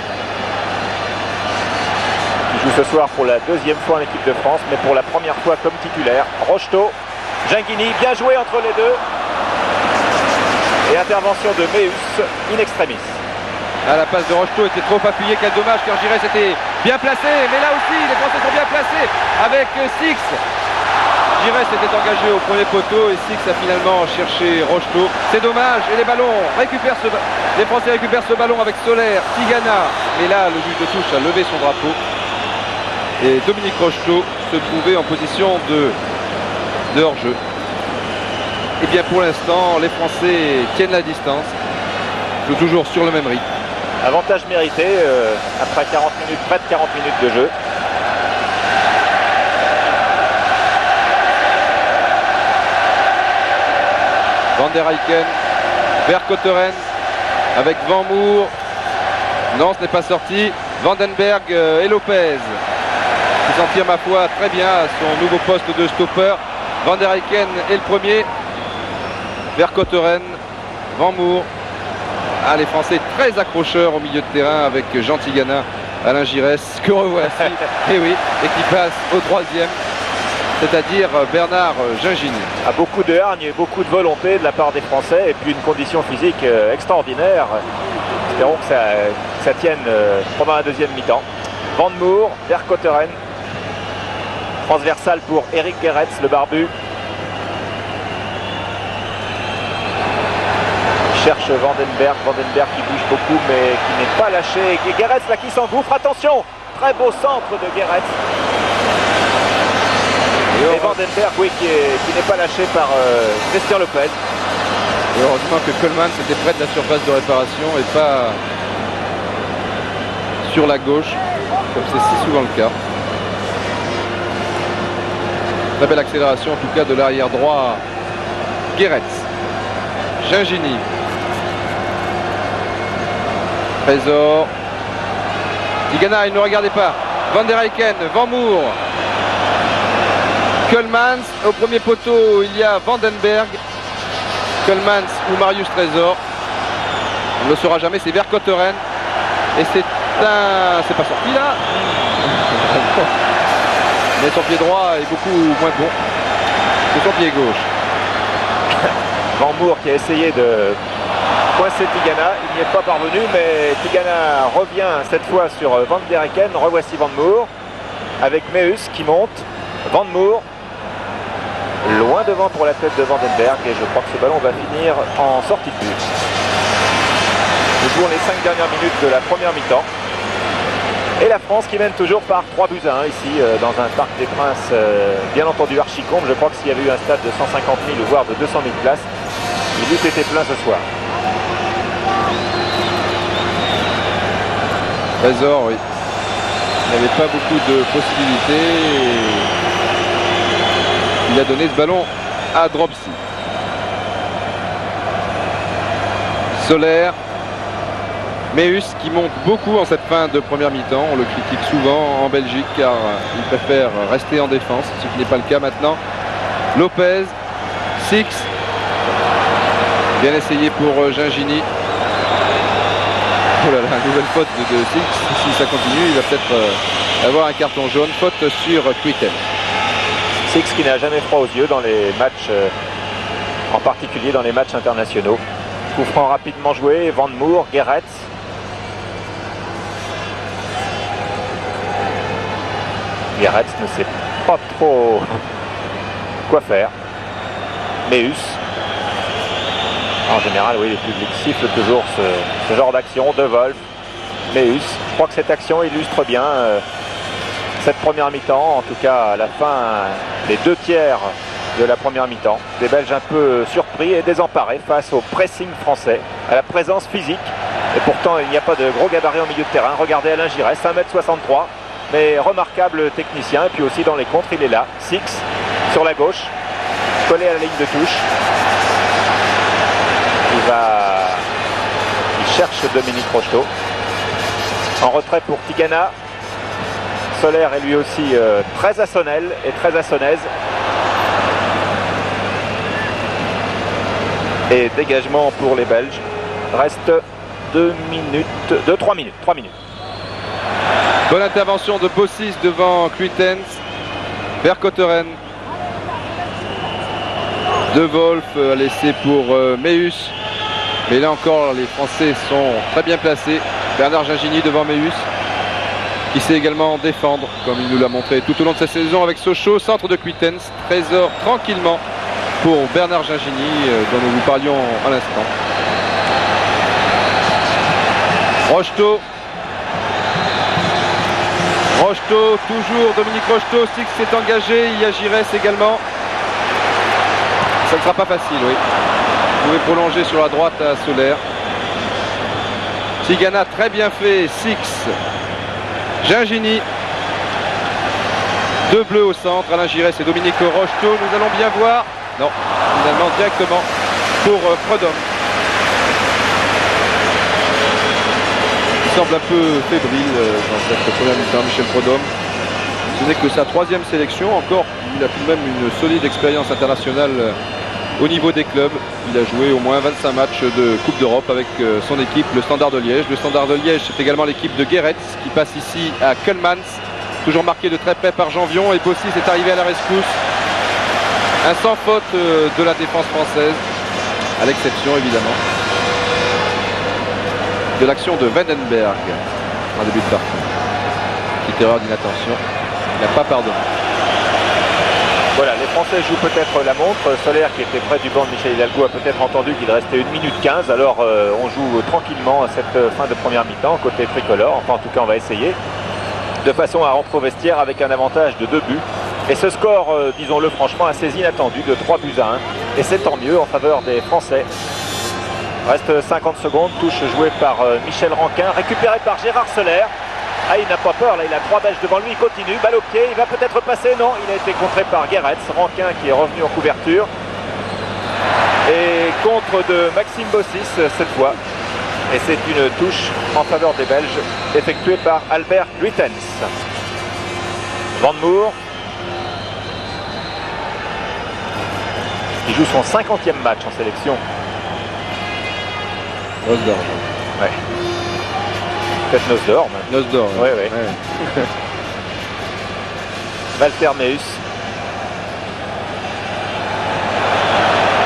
qui joue ce soir pour la deuxième fois en équipe de France, mais pour la première fois comme titulaire. Rocheteau, Genghini, bien joué entre les deux. Et intervention de Méus, in extremis. La passe de Rocheteau était trop appuyée, quel dommage car Giresse était bien placé, mais là aussi les Français sont bien placés avec Six. Giresse était engagé au premier poteau et Six a finalement cherché Rocheteau. C'est dommage et les Français récupèrent ce ballon avec Soler, Tigana, mais là le juge de touche a levé son drapeau et Dominique Rocheteau se trouvait en position de hors-jeu. Et bien pour l'instant les Français tiennent la distance, jouent toujours sur le même rythme. Avantage mérité après 40 minutes, près de 40 minutes de jeu. Van der Eycken, Vercauteren avec Van Moer. Non, ce n'est pas sorti. Vandenberg et Lopez qui s'en tire, ma foi, très bien à son nouveau poste de stopper. Van der Eycken est le premier. Vercauteren, Van Moer. Ah, les Français très accrocheurs au milieu de terrain avec Jean Tigana, Alain Giresse, que revoici. Et oui, et qui passe au troisième, c'est-à-dire Bernard Gingini. A beaucoup de hargne et beaucoup de volonté de la part des Français et puis une condition physique extraordinaire. Espérons que ça tienne pendant la deuxième mi-temps. Van Moer, Vercauteren, transversal pour Eric Gerets, le barbu. Cherche Vandenberg qui bouge beaucoup mais qui n'est pas lâché. Et Gerets là qui s'engouffre, attention, très beau centre de Gerets. Et Vandenberg, oui, qui n'est pas lâché par Christian Lopez. Et heureusement que Coleman était près de la surface de réparation et pas sur la gauche, comme c'est si souvent le cas. Très belle accélération en tout cas de l'arrière droit Gerets. Gingini. Trésor. Tigana, il ne regardait pas. Van der Eycken, Van Moer. Keulemans, au premier poteau, il y a Vandenberg. Keulemans ou Marius Trésor. On ne le saura jamais, c'est Vercauteren. Et c'est pas sorti là. Mais son pied droit est beaucoup moins bon que son pied gauche. Van Moer qui a essayé de coincer Tigana, il n'y est pas parvenu, mais Tigana revient cette fois sur Van der Eycken. Revoici Van Moer avec Meus qui monte. Van Moer loin devant pour la tête de Vandenberg et je crois que ce ballon va finir en sortie de but. Nous jouons les 5 dernières minutes de la première mi-temps. Et la France qui mène toujours par 3-1 ici dans un Parc des Princes, bien entendu archi-comble. Je crois que s'il y avait eu un stade de 150 000 voire de 200 000 places, il eût été plein ce soir. Trésor, oui. Il n'avait pas beaucoup de possibilités. Il a donné ce ballon à Dropsy. Solaire. Meus qui monte beaucoup en cette fin de première mi-temps. On le critique souvent en Belgique car il préfère rester en défense, ce qui n'est pas le cas maintenant. Lopez. Six. Bien essayé pour Gingini. Oh là là, nouvelle faute de Six. Si ça continue, il va peut-être avoir un carton jaune. Faute sur Quitten. Six qui n'a jamais froid aux yeux dans les matchs, en particulier dans les matchs internationaux. Coup franc rapidement joué, Van Moer, Gerets. Gerets ne sait pas trop quoi faire. Meus. En général, oui, les publics sifflent toujours ce genre d'action. De Wolf, Meus. Je crois que cette action illustre bien cette première mi-temps, en tout cas à la fin des 2 tiers de la première mi-temps. Des Belges un peu surpris et désemparés face au pressing français, à la présence physique. Et pourtant, il n'y a pas de gros gabarit au milieu de terrain. Regardez Alain Giresse, 1m63, mais remarquable technicien. Et puis aussi dans les contres, il est là. Six sur la gauche, collé à la ligne de touche. Il cherche Dominique Rocheteau. En retrait pour Tigana. Solaire est lui aussi très assonnel et très assonnaise. Et dégagement pour les Belges. Reste 3 minutes. Bonne intervention de Bossis devant Quitens. Vercauteren. De Wolf a laissé pour Meus. Mais là encore, les Français sont très bien placés. Bernard Gingini devant Meus, qui sait également défendre, comme il nous l'a montré tout au long de sa saison avec Sochaux. Centre de Quitens. Trésor tranquillement pour Bernard Gingini, dont nous vous parlions à l'instant. Rocheteau. Toujours Dominique Rocheteau. Six s'est engagé. Il y a Giresse également. Ça ne sera pas facile, oui. Vous pouvez prolonger sur la droite à Solaire. Tigana très bien fait, Six. Gingini. 2 bleus au centre, Alain Giresse et Dominique Rocheteau. Nous allons bien voir. Non, finalement directement pour Prudhomme. Il semble un peu fébrile dans cette première mi-temps, Michel Prudhomme. Ce n'est que sa 3e sélection. Encore, il a tout de même une solide expérience internationale au niveau des clubs. Il a joué au moins 25 matchs de Coupe d'Europe avec son équipe, le Standard de Liège. Le Standard de Liège, c'est également l'équipe de Guéretz qui passe ici à Kölmans. Toujours marqué de très près par Janvion. Et Bossis est arrivé à la rescousse. Un sans faute de la défense française, à l'exception évidemment de l'action de Vandenberg en début de partie. Petite erreur d'inattention. Il n'a pas pardonné. Voilà, les Français jouent peut-être la montre. Soler, qui était près du banc de Michel Hidalgo, a peut-être entendu qu'il restait 1 minute 15. Alors on joue tranquillement à cette fin de première mi-temps côté tricolore. Enfin, en tout cas, on va essayer. De façon à rentrer au vestiaire avec un avantage de 2 buts. Et ce score, disons-le franchement, assez inattendu de 3 buts à 1. Et c'est tant mieux en faveur des Français. Reste 50 secondes. Touche jouée par Michel Ranquin, récupérée par Gérard Soler. Ah, il n'a pas peur, là il a 3 Belges devant lui, il continue, balle au pied, il va peut-être passer, non, il a été contré par Guéretz, Ranquin qui est revenu en couverture. Et contre de Maxime Bossis cette fois. Et c'est une touche en faveur des Belges, effectuée par Albert Luitens. Van Moer, qui joue son 50e match en sélection. Nosdorf. Ouais. Peut-être Nosdorf. Nosdorf. Oui, oui. Ouais. Walter Meus.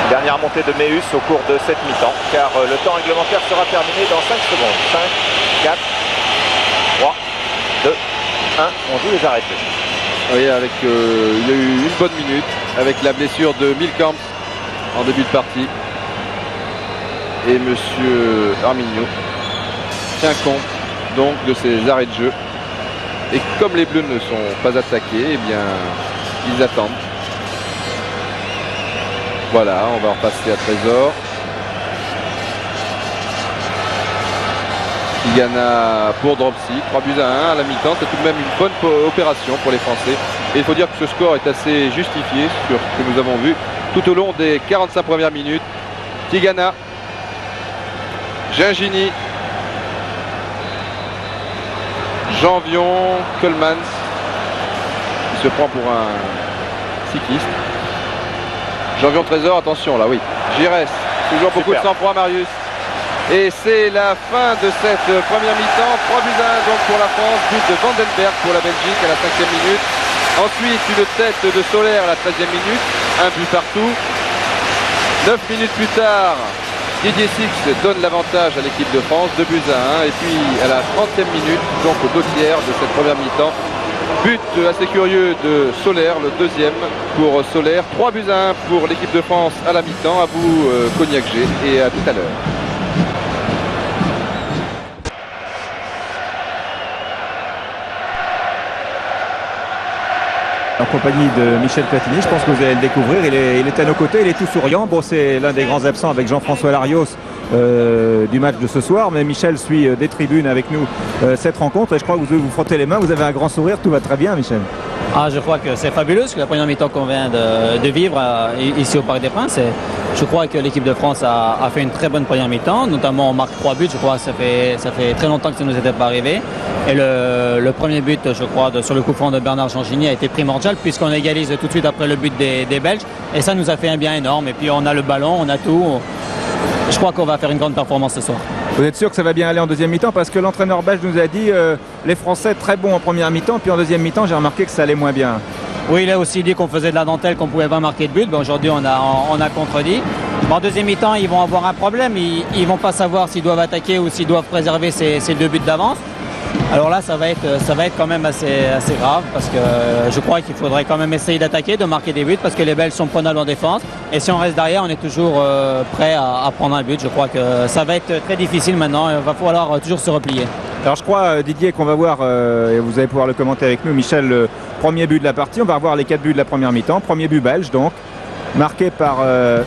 Dernière montée de Meus au cours de cette mi-temps, car le temps réglementaire sera terminé dans 5 secondes. 5, 4, 3, 2, 1. On joue les arrêts de jeu. Oui, avec, il y a eu une bonne minute avec la blessure de Milkamp en début de partie. Et monsieur Arminio tient compte donc de ces arrêts de jeu. Et comme les Bleus ne sont pas attaqués, eh bien, ils attendent. Voilà, on va repasser à Trésor. Tigana pour Dropsy, 3 buts à 1 à la mi-temps. C'est tout de même une bonne opération pour les Français. Et il faut dire que ce score est assez justifié sur ce que nous avons vu tout au long des 45 premières minutes. Tigana, Gingini, Janvion, Kölmans, qui se prend pour un cycliste. Janvion Trésor, attention là, oui. Giresse, toujours beaucoup de sang-froid, Marius. Et c'est la fin de cette première mi-temps. 3 buts à 1 donc pour la France, but de Vandenberg pour la Belgique à la 5e minute. Ensuite, une tête de Soler à la 13e minute, un but partout. 9 minutes plus tard, Didier Six donne l'avantage à l'équipe de France, 2 buts à 1. Et puis à la 30e minute, donc aux 2 tiers de cette première mi-temps, but assez curieux de Soler, le deuxième pour Soler. 3 buts à 1 pour l'équipe de France à la mi-temps. À vous Cognac G, et à tout à l'heure. En compagnie de Michel Platini, je pense que vous allez le découvrir, il est à nos côtés, il est tout souriant. Bon, c'est l'un des grands absents avec Jean-François Larios du match de ce soir, mais Michel suit des tribunes avec nous cette rencontre et je crois que vous frottez les mains, vous avez un grand sourire, tout va très bien Michel. Ah, je crois que c'est fabuleux, la première mi-temps qu'on vient de vivre ici au Parc des Princes. Je crois que l'équipe de France a fait une très bonne première mi-temps, notamment on marque 3 buts, je crois que ça fait très longtemps que ça ne nous était pas arrivé. Et le premier but, je crois, sur le coup franc de Bernard Gingini a été primordial puisqu'on égalise tout de suite après le but des Belges. Et ça nous a fait un bien énorme. Et puis on a le ballon, on a tout. Je crois qu'on va faire une grande performance ce soir. Vous êtes sûr que ça va bien aller en deuxième mi-temps? Parce que l'entraîneur belge nous a dit les Français très bons en première mi-temps, puis en deuxième mi-temps j'ai remarqué que ça allait moins bien. Oui, il a aussi dit qu'on faisait de la dentelle, qu'on ne pouvait pas marquer de but. Ben, aujourd'hui on a contredit. En deuxième mi-temps ils vont avoir un problème, ils ne vont pas savoir s'ils doivent attaquer ou s'ils doivent préserver ces 2 buts d'avance. Alors là, ça va être quand même assez grave parce que je crois qu'il faudrait quand même essayer d'attaquer, de marquer des buts parce que les Belges sont prenables en défense. Et si on reste derrière, on est toujours prêt à prendre un but. Je crois que ça va être très difficile maintenant. Il va falloir toujours se replier. Alors je crois, Didier, qu'on va voir, et vous allez pouvoir le commenter avec nous, Michel, le premier but de la partie. On va revoir les 4 buts de la première mi-temps. Premier but belge donc. marqué par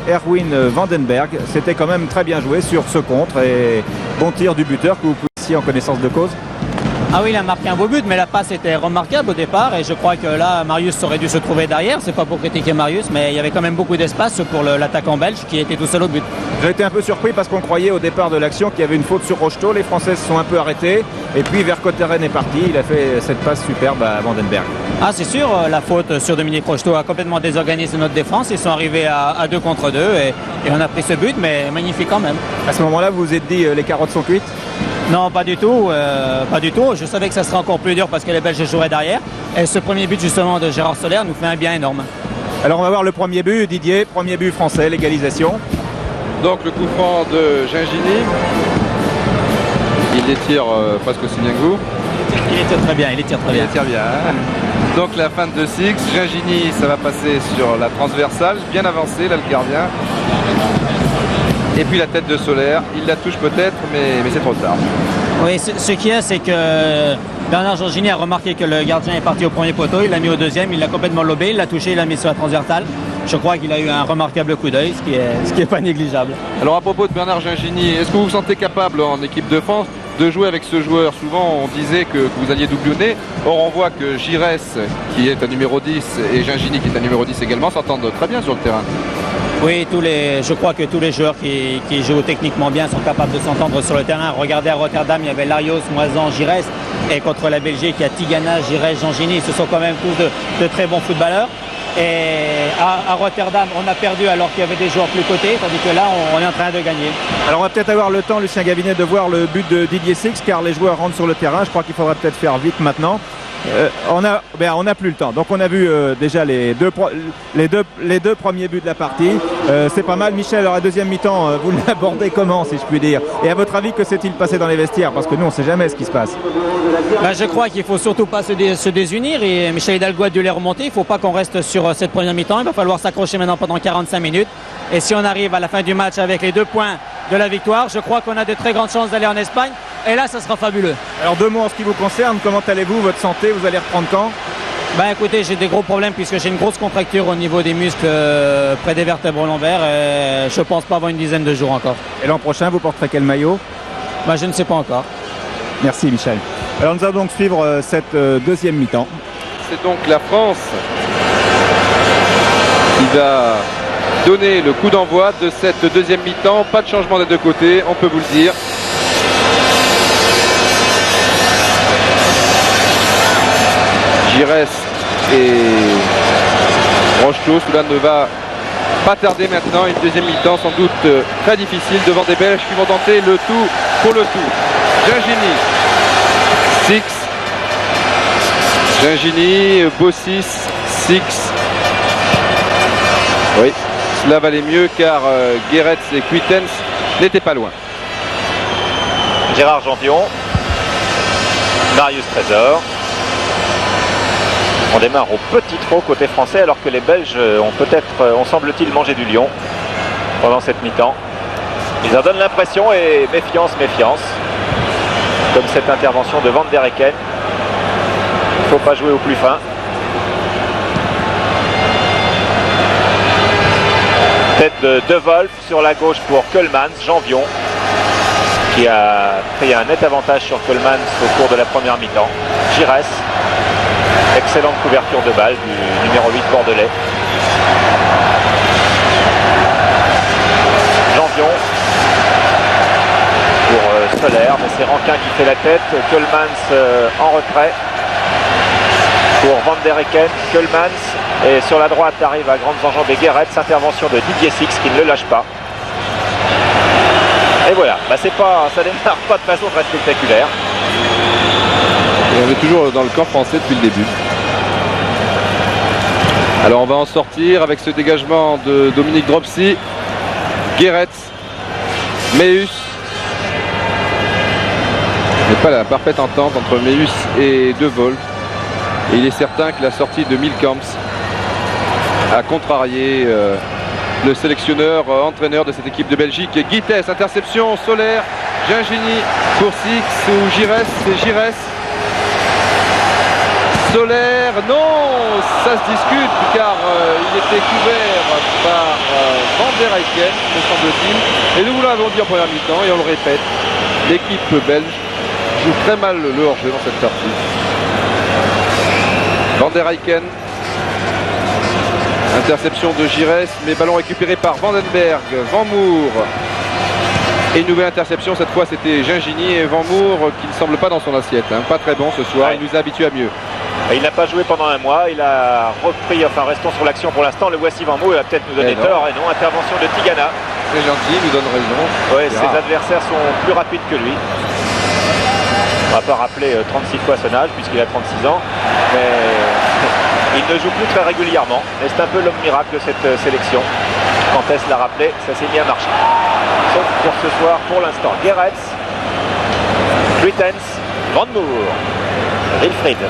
Erwin Vandenberg. C'était quand même très bien joué sur ce contre et bon tir du buteur que vous poussiez en connaissance de cause. Ah oui, il a marqué un beau but, mais la passe était remarquable au départ et je crois que là, Marius aurait dû se trouver derrière. C'est pas pour critiquer Marius, mais il y avait quand même beaucoup d'espace pour l'attaquant belge qui était tout seul au but. J'ai été un peu surpris parce qu'on croyait au départ de l'action qu'il y avait une faute sur Rocheteau. Les Français se sont un peu arrêtés et puis Vercotteren est parti. Il a fait cette passe superbe à Vandenberg. Ah, c'est sûr, la faute sur Dominique Rocheteau a complètement désorganisé notre défense. Ils sont arrivés à 2 contre 2 et on a pris ce but, mais magnifique quand même. À ce moment-là, vous vous êtes dit les carottes sont cuites? Non, pas du tout, pas du tout. Je savais que ça serait encore plus dur parce que les Belges joueraient derrière. Et ce premier but justement de Gérard Soler nous fait un bien énorme. Alors on va voir le premier but, Didier, premier but français, l'égalisation. Donc le coup franc de Gingini. Il les tire presque aussi bien que vous. Il les tire très bien, il les tire très bien. Il les tire bien. Donc la fin de 2-6. Gingini, ça va passer sur la transversale, bien avancé, là le gardien. Et puis la tête de Soler, il la touche peut-être, mais c'est trop tard. Oui, ce qu'il y a, c'est que Bernard Gingini a remarqué que le gardien est parti au premier poteau, il l'a mis au deuxième, il l'a complètement lobé, il l'a touché, il l'a mis sur la transversale. Je crois qu'il a eu un remarquable coup d'œil, ce qui est pas négligeable. Alors à propos de Bernard Gingini, est-ce que vous vous sentez capable en équipe de France de jouer avec ce joueur? Souvent on disait que vous alliez doublonner. Or on voit que Giresse, qui est un numéro 10, et Gingini, qui est un numéro 10 également, s'entendent très bien sur le terrain. Oui, je crois que tous les joueurs qui jouent techniquement bien sont capables de s'entendre sur le terrain. Regardez à Rotterdam, il y avait Larios, Moisan, Giresse. Et contre la Belgique, il y a Tigana, Giresse, Gingini. Ce sont quand même tous de très bons footballeurs. Et à Rotterdam, on a perdu alors qu'il y avait des joueurs plus cotés, tandis que là, on est en train de gagner. Alors on va peut-être avoir le temps, Lucien Gavinet, de voir le but de Didier Six, car les joueurs rentrent sur le terrain. Je crois qu'il faudra peut-être faire vite maintenant. On n'a plus le temps. Donc on a vu déjà les deux premiers buts de la partie. C'est pas mal. Michel, alors à deuxième mi-temps, vous l'abordez comment, si je puis dire? Et à votre avis, que s'est-il passé dans les vestiaires? Parce que nous, on ne sait jamais ce qui se passe. Je crois qu'il ne faut surtout pas se désunir. Et Michel Hidalgo a dû les remonter. Il ne faut pas qu'on reste sur cette première mi-temps. Il va falloir s'accrocher maintenant pendant 45 minutes. Et si on arrive à la fin du match avec les 2 points de la victoire, je crois qu'on a de très grandes chances d'aller en Espagne. Et là, ça sera fabuleux. Alors 2 mots en ce qui vous concerne. Comment allez-vous? Votre santé? Vous allez reprendre quand? Écoutez, j'ai des gros problèmes puisque j'ai une grosse contracture au niveau des muscles près des vertèbres lombaires. Et je pense pas avoir une dizaine de jours encore. Et l'an prochain, vous porterez quel maillot? Je ne sais pas encore. Merci Michel. Alors nous allons donc suivre cette deuxième mi-temps. C'est donc la France qui va donner le coup d'envoi de cette deuxième mi-temps. Pas de changement des deux côtés, on peut vous le dire. Giresse et Rocheteau, cela ne va pas tarder maintenant. Une deuxième mi-temps sans doute très difficile devant des Belges qui vont tenter le tout pour le tout. Gingini, Six, Gingini, Bossis, Six. Oui, cela valait mieux car Guéretz et Quitens n'étaient pas loin. Gérard Jampion, Marius Trésor. On démarre au petit trot côté français alors que les Belges ont semble-t-il mangé du lion pendant cette mi-temps. Ils en donnent l'impression et méfiance, comme cette intervention de Van der Hecken. Il ne faut pas jouer au plus fin. Tête de De Wolf sur la gauche pour Keulemans, Janvion, qui a pris un net avantage sur Keulemans au cours de la première mi-temps. Giresse. Excellente couverture de balle du numéro 8 bordelais. Janvion pour Soler, mais c'est Rankin qui fait la tête. Keulemans en retrait pour Van der Hecken. Keulemans et sur la droite arrive à grandes enjambées Guéretz. Intervention de Didier Six qui ne le lâche pas. Et voilà, ça démarre pas de façon très spectaculaire. Et on est toujours dans le camp français depuis le début. Alors on va en sortir avec ce dégagement de Dominique Dropsy. Guéretz, Meus. Il n'y a pas la parfaite entente entre Meus et De Wolf. Et il est certain que la sortie de Milkamps a contrarié le sélectionneur, entraîneur de cette équipe de Belgique. Guitès, interception, Soler, Gingini pour Six ou Giresse, c'est Giresse. Solaire, non, ça se discute car il était couvert par Van der Eycken, me semble-t-il. Et nous vous l'avons dit en première mi-temps et on le répète, l'équipe belge joue très mal le hors-jeu dans cette partie. Van der Eycken, interception de Gires, mais ballon récupéré par Vandenberg, Van Moer. Et une nouvelle interception, cette fois c'était Gingini et Van Moer qui ne semble pas dans son assiette, hein. Pas très bon ce soir, il nous a habitués à mieux. Il n'a pas joué pendant un mois, il a repris, enfin restons sur l'action pour l'instant, le voici Van Moer, il va peut-être nous donner tort, et non, intervention de Tigana. C'est gentil, il nous donne raison. Ouais, ses adversaires sont plus rapides que lui. On va pas rappeler 36 fois son âge puisqu'il a 36 ans, mais il ne joue plus très régulièrement. Et c'est un peu l'homme miracle de cette sélection. Quand est-ce l'a rappelé, ça s'est mis à marcher. Sauf pour ce soir, pour l'instant. Geretz, Kluitens, Van Moer, Wilfried.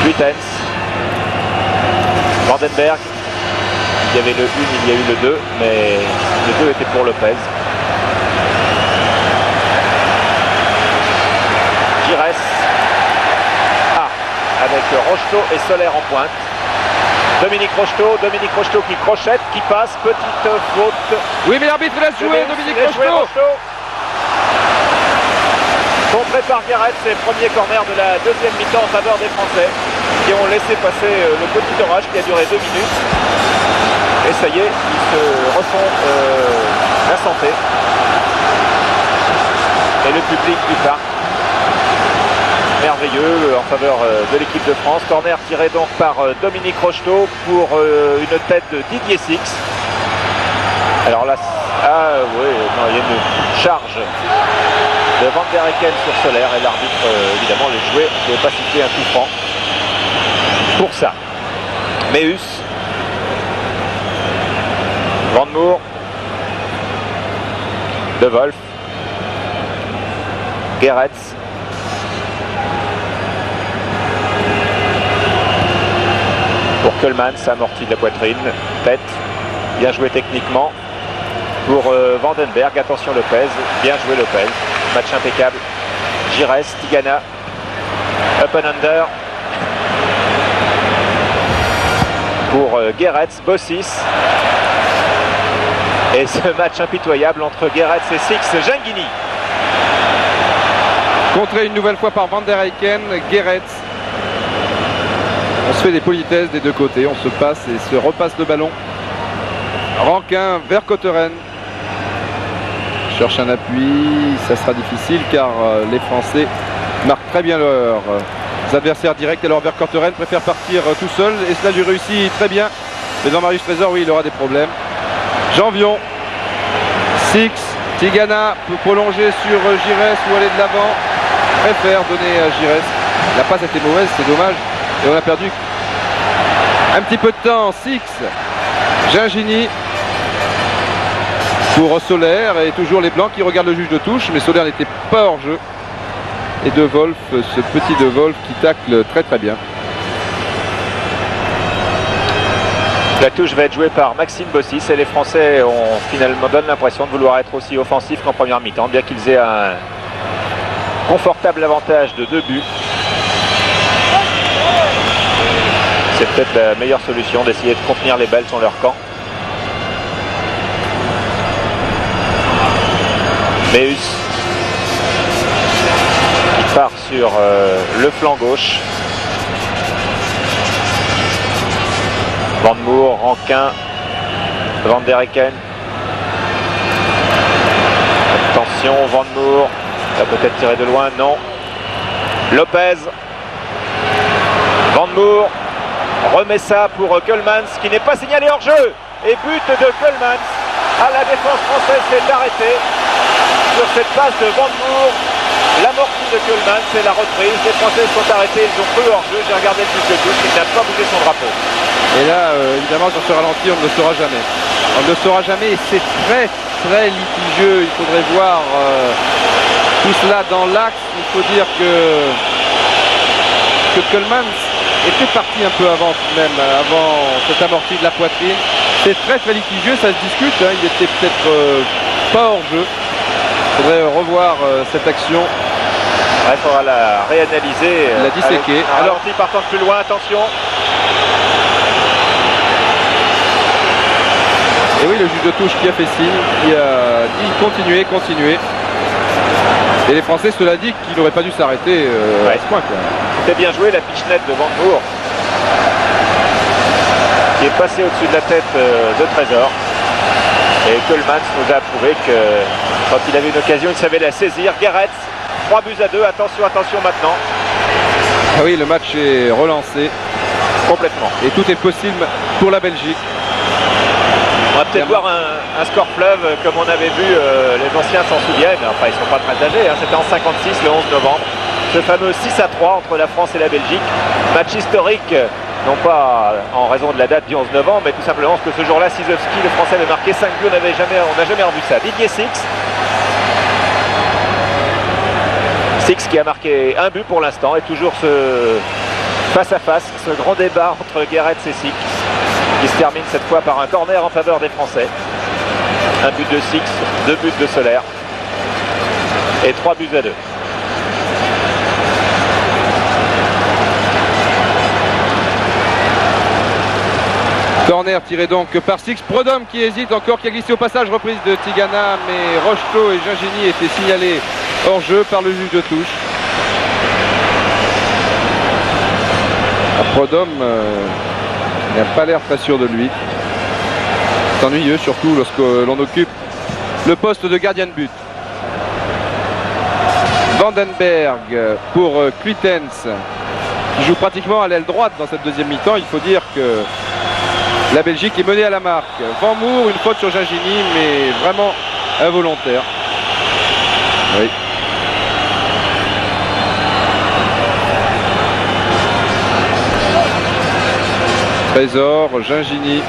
Kluitens, Vandenberg. Il y avait le 1, il y a eu le 2, mais le 2 était pour Lopez. Gires. Avec Rocheteau et Solaire en pointe. Dominique Rocheteau qui crochette, qui passe, petite faute. Oui, mais l'arbitre laisse jouer Dominique Rocheteau. Contré par Geretz, c'est le premier corner de la deuxième mi-temps en faveur des Français qui ont laissé passer le petit orage qui a duré 2 minutes. Et ça y est, ils se refont la santé. Et le public du parc merveilleux en faveur de l'équipe de France. Corner tiré donc par Dominique Rocheteau pour une tête de Didier Six. Alors là, il y a une charge de Van der Eycken sur Solaire et l'arbitre évidemment les jouait, ne devait pas citer un coup franc pour ça. Meus, Van Moer, De Wolf, Geretz. Pour Keulemans, amorti de la poitrine, tête, bien joué techniquement. Pour Vandenberg, attention Lopez, bien joué Lopez, match impeccable. Gires, Tigana, up and under. Pour Geretz, Bossis. Et ce match impitoyable entre Geretz et Six, Gingini. Contré une nouvelle fois par Van der Eycken, Geretz. On se fait des politesses des deux côtés, on se passe et se repasse le ballon. Rankin vers Cotteren. Cherche un appui, ça sera difficile car les Français marquent très bien leurs adversaires directs. Alors vers Cotteren préfère partir tout seul et cela lui réussit très bien. Mais dans Marius Trésor, oui, il aura des problèmes. Janvion, Six, Tigana peut prolonger sur Gires ou aller de l'avant. Préfère donner à Gires. La passe était mauvaise, c'est dommage. Et on a perdu un petit peu de temps. Six, Gingini pour Solaire et toujours les Blancs qui regardent le juge de touche, mais Solaire n'était pas hors jeu. Et De Wolf, ce petit De Wolf qui tacle très très bien. La touche va être jouée par Maxime Bossis et les Français ont finalement donné l'impression de vouloir être aussi offensifs qu'en première mi-temps, bien qu'ils aient un confortable avantage de 2 buts. C'est peut-être la meilleure solution d'essayer de contenir les Belges dans leur camp. Meus qui part sur le flanc gauche. Van Moer, Rankin, Van der Eycken. Attention, Van Moer va peut-être tirer de loin, non. Lopez. Van Moer remet ça pour Keulemans qui n'est pas signalé hors jeu. Et but de Keulemans. À la défense française s'est arrêtée sur cette passe de Van Moer. L'amorti de Keulemans, c'est la reprise. Les Français sont arrêtés, ils ont cru hors jeu. J'ai regardé le but de touche, il n'a pas bougé son drapeau. Et là, évidemment, sur ce ralenti, on ne le saura jamais. On ne le saura jamais et c'est très très litigieux. Il faudrait voir tout cela dans l'axe. Il faut dire que Keulemans était parti un peu avant même, avant cette amorti de la poitrine. C'est très très litigieux, ça se discute. Hein. Il était peut-être pas hors jeu. Il faudrait revoir cette action. Il faudra la réanalyser. Il a disséqué. Alors, il partant de plus loin, attention. Et oui, le juge de touche qui a fait signe, qui a dit continuez. Et les Français, cela dit qu'il n'aurait pas dû s'arrêter à ce point. C'était bien joué, la pichenette de Van Moor, qui est passée au-dessus de la tête de Trésor. Et Keulemans nous a prouvé que quand il avait une occasion, il savait la saisir. Gareth, 3-2. Attention maintenant. Ah oui, le match est relancé. Complètement. Et tout est possible pour la Belgique. On va peut-être voir un score fleuve comme on avait vu, les anciens s'en souviennent, enfin ils ne sont pas très âgés, hein. C'était en 56 le 11 novembre, ce fameux 6-3 entre la France et la Belgique, match historique, non pas en raison de la date du 11 novembre, mais tout simplement parce que ce jour-là, Szyszewski, le Français, avait marqué 5 buts, on n'a jamais revu ça. Didier Six qui a marqué un but pour l'instant, et toujours ce face-à-face, ce grand débat entre Gareth et Six, qui se termine cette fois par un corner en faveur des Français. Un but de Six, 2 buts de Solaire et 3-2. Corner tiré donc par Six. Prudhomme qui hésite encore, qui a glissé au passage, reprise de Tigana, mais Rocheteau et Gingini étaient signalés hors jeu par le juge de touche. Prudhomme n'a pas l'air très sûr de lui. C'est ennuyeux surtout lorsque l'on occupe le poste de gardien de but. Vandenberg pour Cluitens, qui joue pratiquement à l'aile droite dans cette deuxième mi-temps. Il faut dire que la Belgique est menée à la marque. Van Moor, une faute sur Gingini, mais vraiment involontaire. Oui. Trésor, Gingini,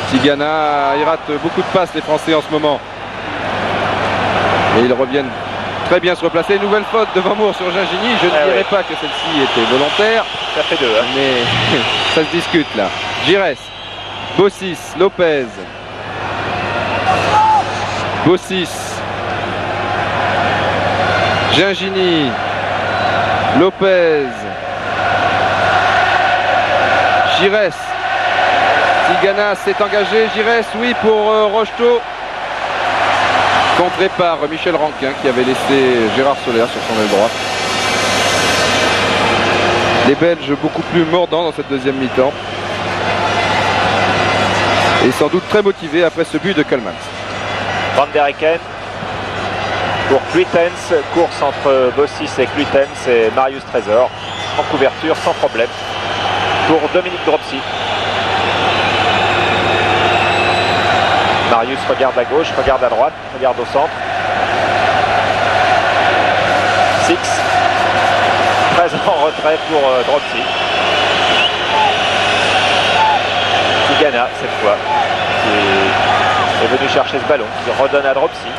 Tigana, ils ratent beaucoup de passes les Français en ce moment. Et ils reviennent très bien se replacer. Nouvelle faute de Van Moor sur Gingini. Je ne dirais pas que celle-ci était volontaire. Ça fait 2. Hein. Mais ça se discute là. Giresse, Bossis, Lopez. Bossis. Gingini. Lopez. Giresse. Tigana s'est engagé. Giresse, oui, pour Rocheteau. Contré par Michel Ranquin qui avait laissé Gérard Soler sur son aile droite. Les Belges beaucoup plus mordants dans cette deuxième mi-temps. Et sans doute très motivés après ce but de Keulemans. Van der Eycken pour Cluitens. Course entre Bossis et Cluitens et Marius Trésor. En couverture sans problème pour Dominique Dropsy. Marius regarde à gauche, regarde à droite, regarde au centre. Six. 13 en retrait pour Dropsy. Tigana cette fois, qui est venu chercher ce ballon, qui redonne à Dropsy.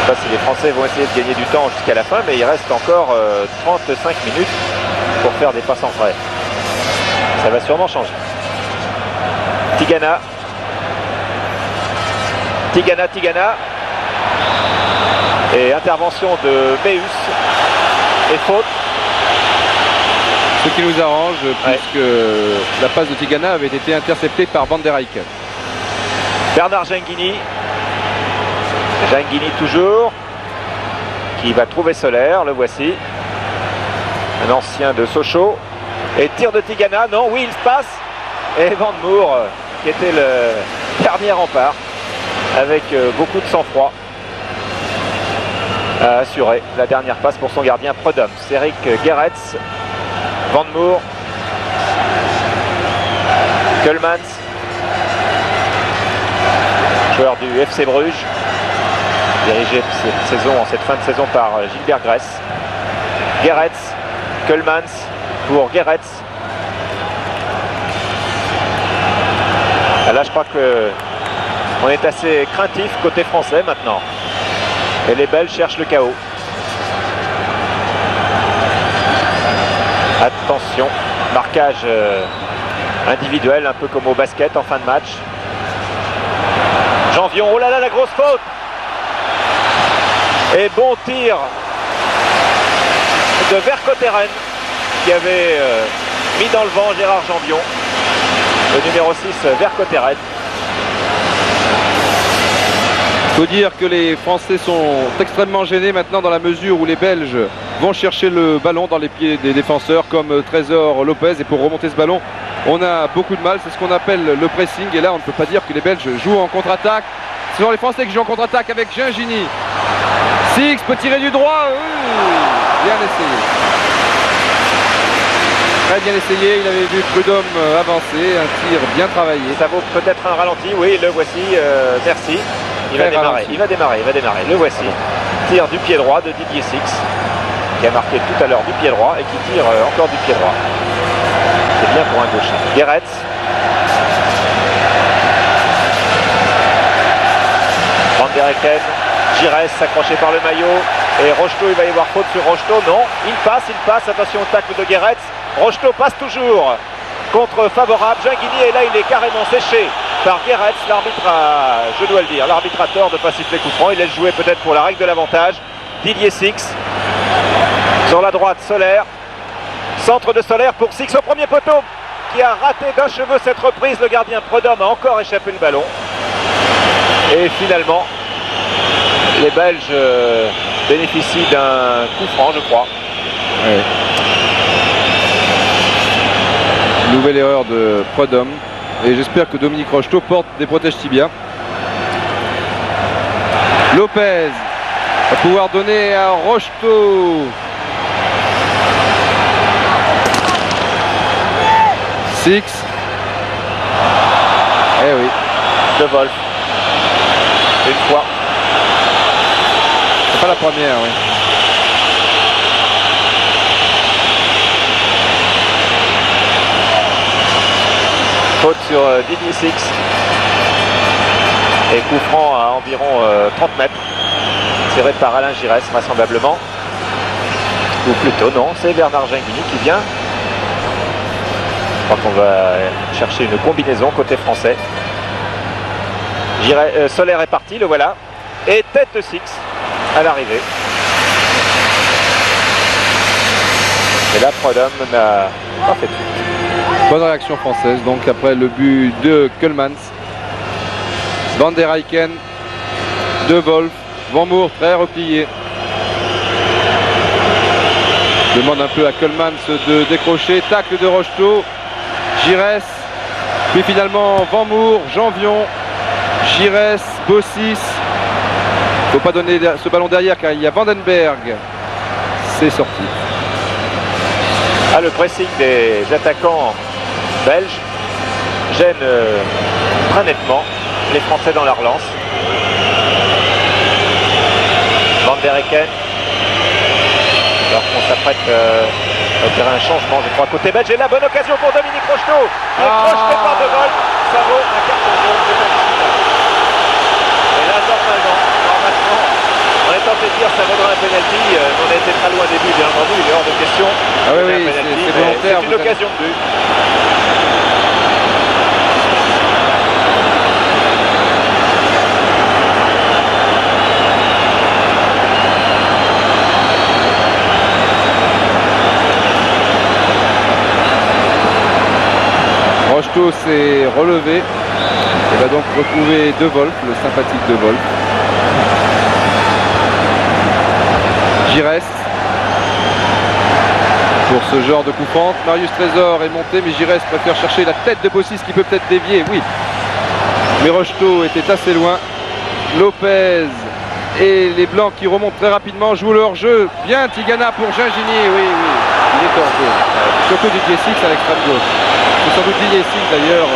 Je ne sais pas si les Français vont essayer de gagner du temps jusqu'à la fin, mais il reste encore 35 minutes pour faire des passes en frais. Ça va sûrement changer. Tigana. Et intervention de Meus. Et faute. Ce qui nous arrange, puisque la passe de Tigana avait été interceptée par Van der Eycken. Bernard Gingini. Gingini toujours. Qui va trouver Solaire, le voici. Un ancien de Sochaux. Et tir de Tigana. Non, oui, il se passe. Et Van Moor, qui était le dernier rempart, avec beaucoup de sang-froid, a assuré la dernière passe pour son gardien Prudhomme. Cédric Gerets, Van Moor, Keulemans, joueur du FC Bruges, dirigé cette saison, en cette fin de saison par Gilbert Gress. Gerets, Keulemans pour Gerets. Là, je crois qu'on est assez craintif côté français maintenant. Et les Belges cherchent le chaos. Attention, marquage individuel, un peu comme au basket en fin de match. Janvion, oh là là, la grosse faute! Et bon tir de Vercotteren qui avait mis dans le vent Gérard Jambion. Le numéro 6, Vercotteren. Il faut dire que les Français sont extrêmement gênés maintenant dans la mesure où les Belges vont chercher le ballon dans les pieds des défenseurs comme Trésor Lopez, et pour remonter ce ballon on a beaucoup de mal. C'est ce qu'on appelle le pressing, et là on ne peut pas dire que les Belges jouent en contre-attaque. Ce sont les Français qui jouent en contre-attaque avec Gingini. Six peut tirer du droit. Bien essayé. Très bien essayé, il avait vu Prudhomme avancer, un tir bien travaillé. Ça vaut peut-être un ralenti, oui, le voici, merci. Il va démarrer. Le voici. Tir du pied droit de Didier Six, qui a marqué tout à l'heure du pied droit et qui tire encore du pied droit. C'est bien pour un gaucher. Guéretz. Van der Hecken. Giresse s'accrocher par le maillot. Et Rocheteau, il va y avoir faute sur Rocheteau. Non, il passe. Attention au tacle de Guéretz. Rocheteau passe toujours. Contre favorable. Gingini, et là il est carrément séché par Guéretz. L'arbitre a, je dois le dire, l'arbitre a tort de ne pas siffler coup franc. Il laisse jouer peut-être pour la règle de l'avantage. Didier Six. Sur la droite, Solaire. Centre de Solaire pour Six au premier poteau, qui a raté d'un cheveu cette reprise. Le gardien Prudhomme a encore échappé le ballon. Et finalement, les Belges bénéficient d'un coup franc, je crois. Ouais. Nouvelle erreur de Prudhomme. Et j'espère que Dominique Rocheteau porte des protèges tibia. Lopez va pouvoir donner à Rocheteau. Six. Eh oui. De Wolf. Une fois. C'est pas la première, oui. Faute sur Didier Six. Et coup franc à environ 30 mètres. Tiré par Alain Giresse, vraisemblablement. Ou plutôt, non, c'est Bernard Gingini qui vient. Je crois qu'on va chercher une combinaison côté français. Solaire est parti, le voilà. Et tête de Six à l'arrivée. Et là, Prudhomme n'a pas fait de faute. Bonne réaction française, donc après le but de Keulemans. Van der Hecken, De Wolf, Van Moer très replié. Demande un peu à Keulemans de décrocher. Tacle de Rocheteau. Giresse. Puis finalement Van Moer, Janvion, Giresse, Bossis. Il ne faut pas donner ce ballon derrière car il y a Vandenberg. C'est sorti. Ah, le pressing des attaquants belges gêne très nettement les Français dans la relance. Van der Hecken, alors qu'on s'apprête à faire un changement, je crois, côté belge. Et la bonne occasion pour Dominique Rocheteau, qui est projeté par De Wolf. Ça vaut un carton jaune. Et là, normalement, on est tenté de dire ça vaudra un penalty. On a été très loin des buts, bien entendu, il est hors de question. Ah oui, oui, c'est volontaire. C'est une occasion de but. Rocheteau s'est relevé et va donc retrouver De Wolf, le sympathique De Wolf. Giresse pour ce genre de coup franc. Marius Trésor est monté, mais Giresse préfère chercher la tête de Bossis qui peut peut-être dévier, oui. Mais Rocheteau était assez loin. Lopez et les Blancs qui remontent très rapidement jouent leur jeu. Bien Tigana pour Gingini, oui, il est hors jeu. Surtout Didier Six à l'extrême gauche. C'est sans doute Didier Six d'ailleurs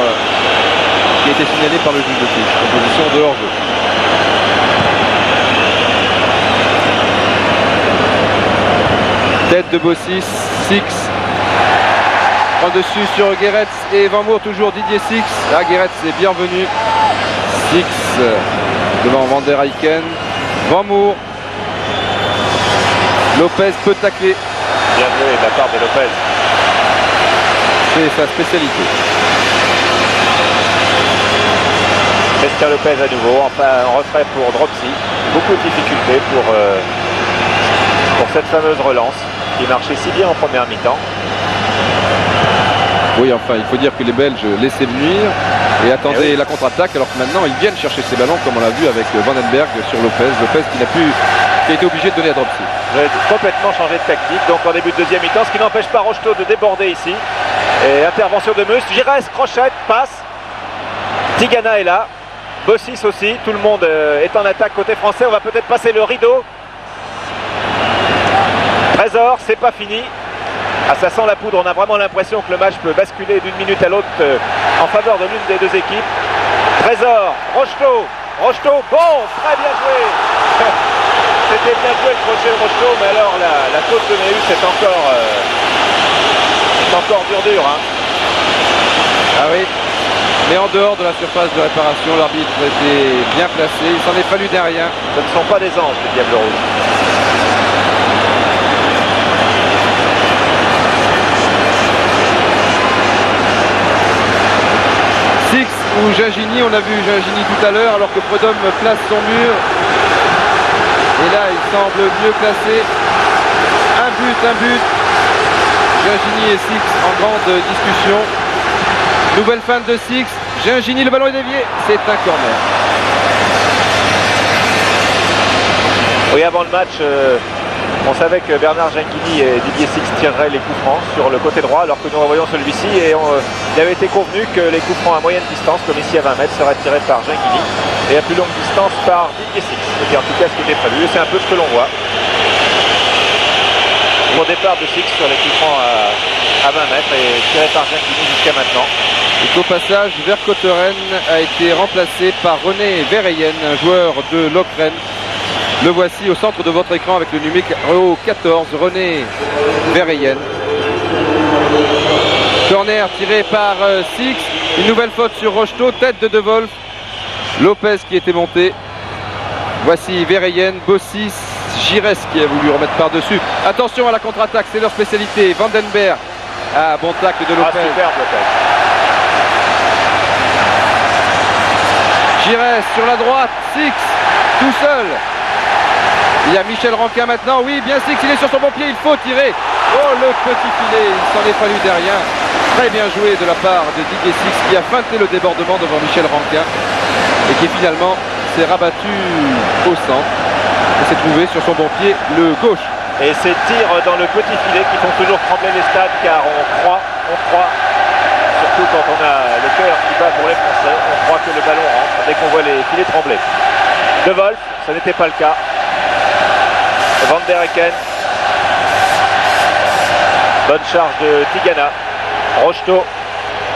qui a été signalé par le juge de touche. Proposition de hors-jeu. Tête de Bossis, Six. Prend dessus sur Guéretz et Van Moer, toujours Didier Six. Ah, Guéretz est bienvenu. Six devant Van der Hecken. Van Moer. Lopez peut tacler. Bien joué de la part de Lopez. C'est sa spécialité. Christian Lopez à nouveau, enfin en retrait pour Dropsy. Beaucoup de difficultés pour cette fameuse relance qui marchait si bien en première mi-temps. Oui, enfin, il faut dire que les Belges laissaient venir et attendaient la contre-attaque, alors que maintenant ils viennent chercher ces ballons, comme on l'a vu avec Vandenberg sur Lopez. Lopez qui a été obligé de donner à Dropsy. J'ai complètement changé de tactique, donc en début de deuxième mi-temps, ce qui n'empêche pas Rocheteau de déborder ici. Et intervention de Meus, Giresse, crochette, passe. Tigana est là, Bossis aussi, tout le monde est en attaque côté français. On va peut-être passer le rideau. Trésor, c'est pas fini. Ah, ça sent la poudre, on a vraiment l'impression que le match peut basculer d'une minute à l'autre en faveur de l'une des deux équipes. Trésor, Rocheteau, bon, très bien joué. C'était bien joué le crochet de Rocheteau, mais alors la faute de Meus c'est encore dur, hein. Ah oui, mais en dehors de la surface de réparation, l'arbitre était bien placé, il s'en est fallu derrière. Ce ne sont pas des anges, les Diables Rouges. Six ou Gingini, on a vu Gingini tout à l'heure, alors que Prudhomme place son mur. Et là, il semble mieux placé. Un but. Gingini et Six en grande discussion. Nouvelle fin de Six. Gingini, le ballon est dévié. C'est un corner. Oui, avant le match, on savait que Bernard Gingini et Didier Six tireraient les coups francs sur le côté droit, alors que nous revoyons celui-ci. Et il avait été convenu que les coups francs à moyenne distance, comme ici à 20 mètres, seraient tirés par Gingini. Et à plus longue distance par Didier Six. C'était en tout cas ce qui était prévu. C'est un peu ce que l'on voit. Au départ de Six sur les coups francs à 20 mètres et tiré par Gingini jusqu'à maintenant. Et qu'au passage, Vercotteren a été remplacé par René Verheyen, un joueur de Lokeren. Le voici au centre de votre écran avec le numéro 14, René Verheyen. Corner tiré par Six. Une nouvelle faute sur Rocheteau, tête de De Wolf. Lopez qui était monté. Voici Verheyen, Bossis, Giresse qui a voulu remettre par-dessus. Attention à la contre-attaque, c'est leur spécialité. Vandenberg. Ah, bon tacle de Lopez. Superbe Lopez. Giresse sur la droite, Six, tout seul. Il y a Michel Rankin maintenant, oui, bien Six, il est sur son bon pied, il faut tirer. Oh, le petit filet, il s'en est fallu derrière. Très bien joué de la part de Didier Six qui a feinté le débordement devant Michel Rankin et qui finalement s'est rabattu au centre et s'est trouvé sur son bon pied, le gauche. Et ces tirs dans le petit filet qui font toujours trembler les stades, car on croit, surtout quand on a le cœur qui bat pour les Français, on croit que le ballon rentre dès qu'on voit les filets trembler. De Wolf, ce n'était pas le cas. Van der Hecken. Bonne charge de Tigana. Rocheteau,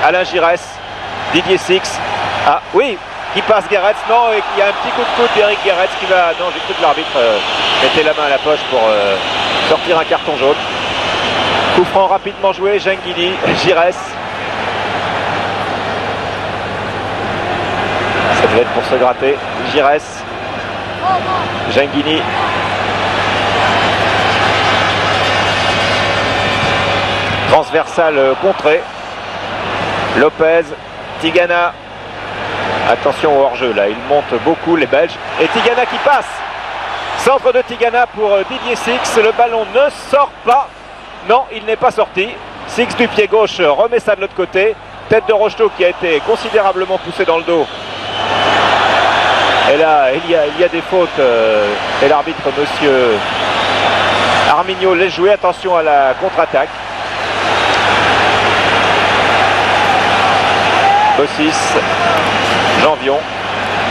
Alain Giresse, Didier Six. Ah oui, qui passe Gerets. Non, et il y a un petit coup de coude d'Eric Gerets qui va... Non, j'ai cru que l'arbitre mettait la main à la poche pour sortir un carton jaune. Coup franc rapidement joué, Gingini, Giresse. Ça devait être pour se gratter. Giresse, Gingini. Transversal contré. Lopez, Tigana. Attention au hors-jeu là, ils montent beaucoup les Belges. Et Tigana qui passe. Centre de Tigana pour Didier Six. Le ballon ne sort pas. Non, il n'est pas sorti. Six du pied gauche remet ça de l'autre côté. Tête de Rocheteau qui a été considérablement poussée dans le dos. Et là, il y a des fautes. Et l'arbitre, monsieur Armignot, laisse jouer. Attention à la contre-attaque. Bossis, Janvion.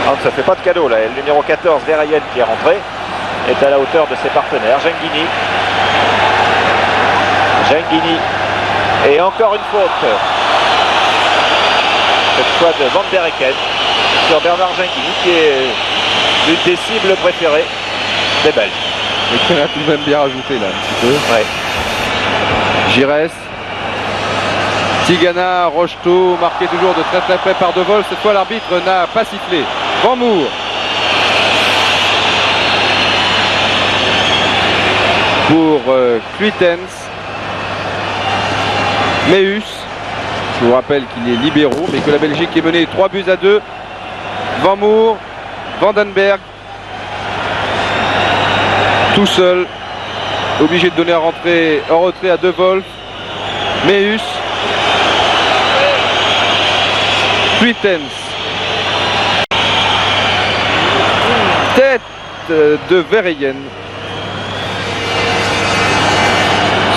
On ne se fait pas de cadeau là. Le numéro 14, Verheyen, qui est rentré, est à la hauteur de ses partenaires. Gingini. Et encore une faute. Cette fois de Van der Hecken sur Bernard Gingini, qui est l'une des cibles préférées des Belges. Mais qui a tout de même bien rajouté là un petit peu. Ouais. Giresse. Tigana, Rocheteau, marqué toujours de très très près par De Wolf. Cette fois l'arbitre n'a pas sifflé. Van Moer. Pour Cluitens. Meus. Je vous rappelle qu'il est libéraux, mais que la Belgique est menée 3-2. Van Moer, Vandenberg, tout seul, obligé de donner un retrait à De Wolf, Meus, Kuitens, tête de Verheyen,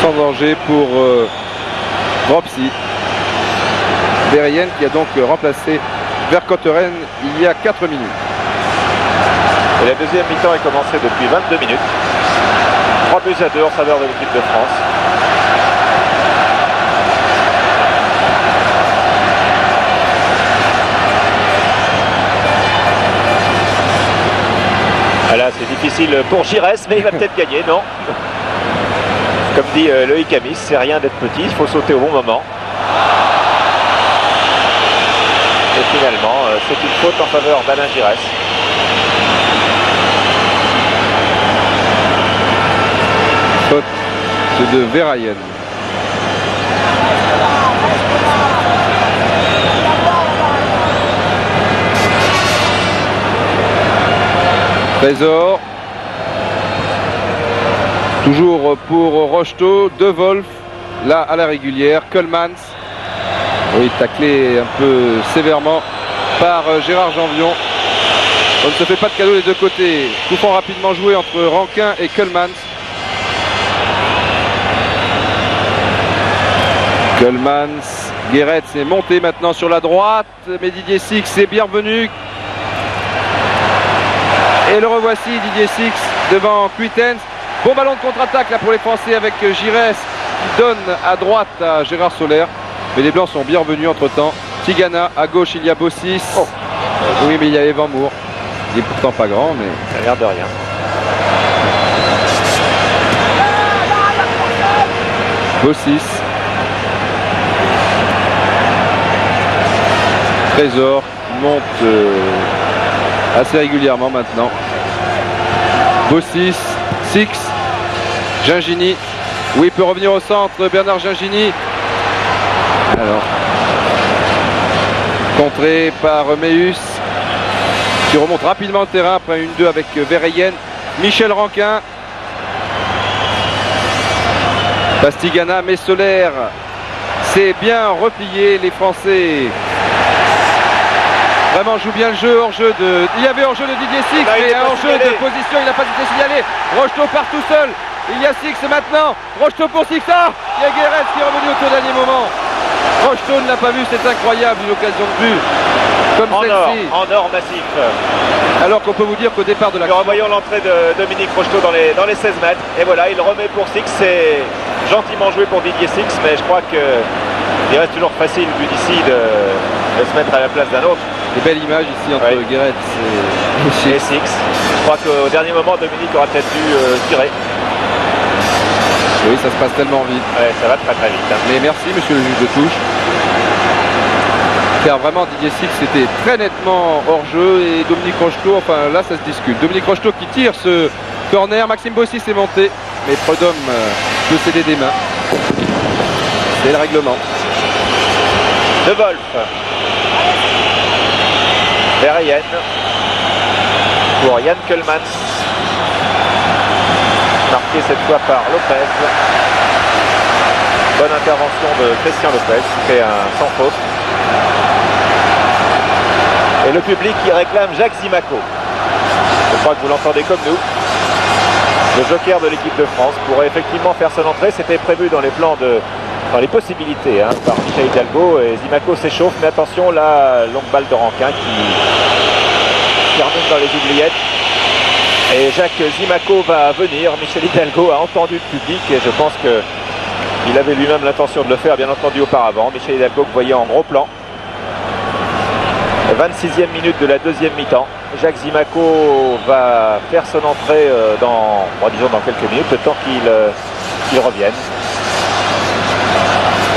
sans danger pour Dropsy. Verheyen qui a donc remplacé Vercauteren il y a 4 minutes. Et la deuxième mi-temps est commencée depuis 22 minutes. 3-2 en faveur de l'équipe de France. Là, c'est difficile pour Giresse, mais il va peut-être gagner, non? Comme dit Loïc Amis, c'est rien d'être petit, il faut sauter au bon moment. Et finalement, c'est une faute en faveur d'Alain Giresse. Faute de Verheyen. Trésor. Toujours pour Rocheteau, De Wolf, là à la régulière, Coleman. Oui, taclé un peu sévèrement par Gérard Janvion. On ne se fait pas de cadeau des deux côtés. Coup franc rapidement joué entre Rankin et Coleman. Coleman, Guéret est monté maintenant sur la droite, mais Didier Six est bienvenu. Et le revoici, Didier Six devant Kuitens. Bon ballon de contre-attaque là pour les Français avec Giresse qui donne à droite à Gérard Soler. Mais les Blancs sont bien revenus entre temps. Tigana, à gauche il y a Bossis. Oh. Oui, mais il y a Van Moer. Il est pourtant pas grand, mais ça a l'air de rien. Bossis. Trésor monte assez régulièrement maintenant. Bossis, Six, Gingini. Oui, il peut revenir au centre, Bernard Gingini. Alors, contré par Meus, qui remonte rapidement au terrain après une 2 avec Verheyen. Michel Rankin. Bastigana, mais Soler s'est bien replié. Les Français vraiment jouent bien le jeu, hors-jeu de... Il y avait hors-jeu de Didier Six, mais un hors-jeu de position, il n'a pas été signalé. Rocheteau part tout seul. Il y a Six maintenant. Rocheteau pour Six. Ah, il y a Guéret qui est revenu au tout dernier moment. Rocheteau ne l'a pas vu, c'est incroyable, une occasion de but comme celle-ci. En or massif. Alors qu'on peut vous dire qu'au départ de la... Revoyons l'entrée de Dominique Rocheteau dans les 16 mètres. Et voilà, il remet pour Six. C'est gentiment joué pour Didier Six, mais je crois qu'il reste toujours facile, vu d'ici, de se mettre à la place d'un autre. Des belles images ici entre Guéret et Six. Je crois qu'au dernier moment, Dominique aura peut-être dû tirer. Oui, ça se passe tellement vite. Ouais, ça va très très vite. Hein. Mais merci, monsieur le juge de touche. Car vraiment, Didier Six était très nettement hors jeu et Dominique Rocheteau, enfin là, ça se discute. Dominique Rocheteau qui tire ce corner. Maxime Bossis est monté, mais Prud'homme peut céder des mains. C'est le règlement. De Wolf. Verheyen. Pour Yann Coleman. Marqué cette fois par Lopez. Bonne intervention de Christian Lopez qui fait un sans faute. Et le public qui réclame Jacques Zimaco. Je crois que vous l'entendez comme nous. Le joker de l'équipe de France pourrait effectivement faire son entrée. C'était prévu dans les plans dans les possibilités par Michel Hidalgo. Et Zimaco s'échauffe. Mais attention, là, longue balle de Rankin qui remonte dans les oubliettes. Et Jacques Zimaco va venir. Michel Hidalgo a entendu le public et je pense qu'il avait lui-même l'intention de le faire, bien entendu, auparavant. Michel Hidalgo que vous voyez en gros plan. 26e minute de la deuxième mi-temps. Jacques Zimaco va faire son entrée dans quelques minutes, le temps qu'il revienne.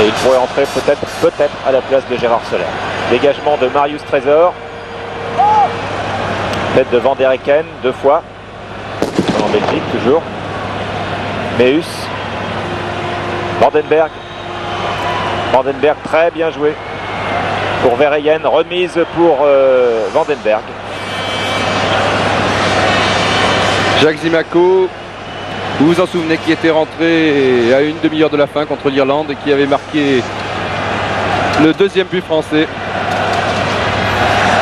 Et il pourrait entrer peut-être à la place de Gérard Soler. Dégagement de Marius Trésor. Tête de Van der Hecken, 2 fois. En Belgique, toujours. Meus. Vandenberg. Vandenberg, très bien joué. pour Verheyen, remise pour Vandenberg. Jacques Zimaco, vous vous en souvenez, qui était rentré à une demi-heure de la fin contre l'Irlande et qui avait marqué le deuxième but français.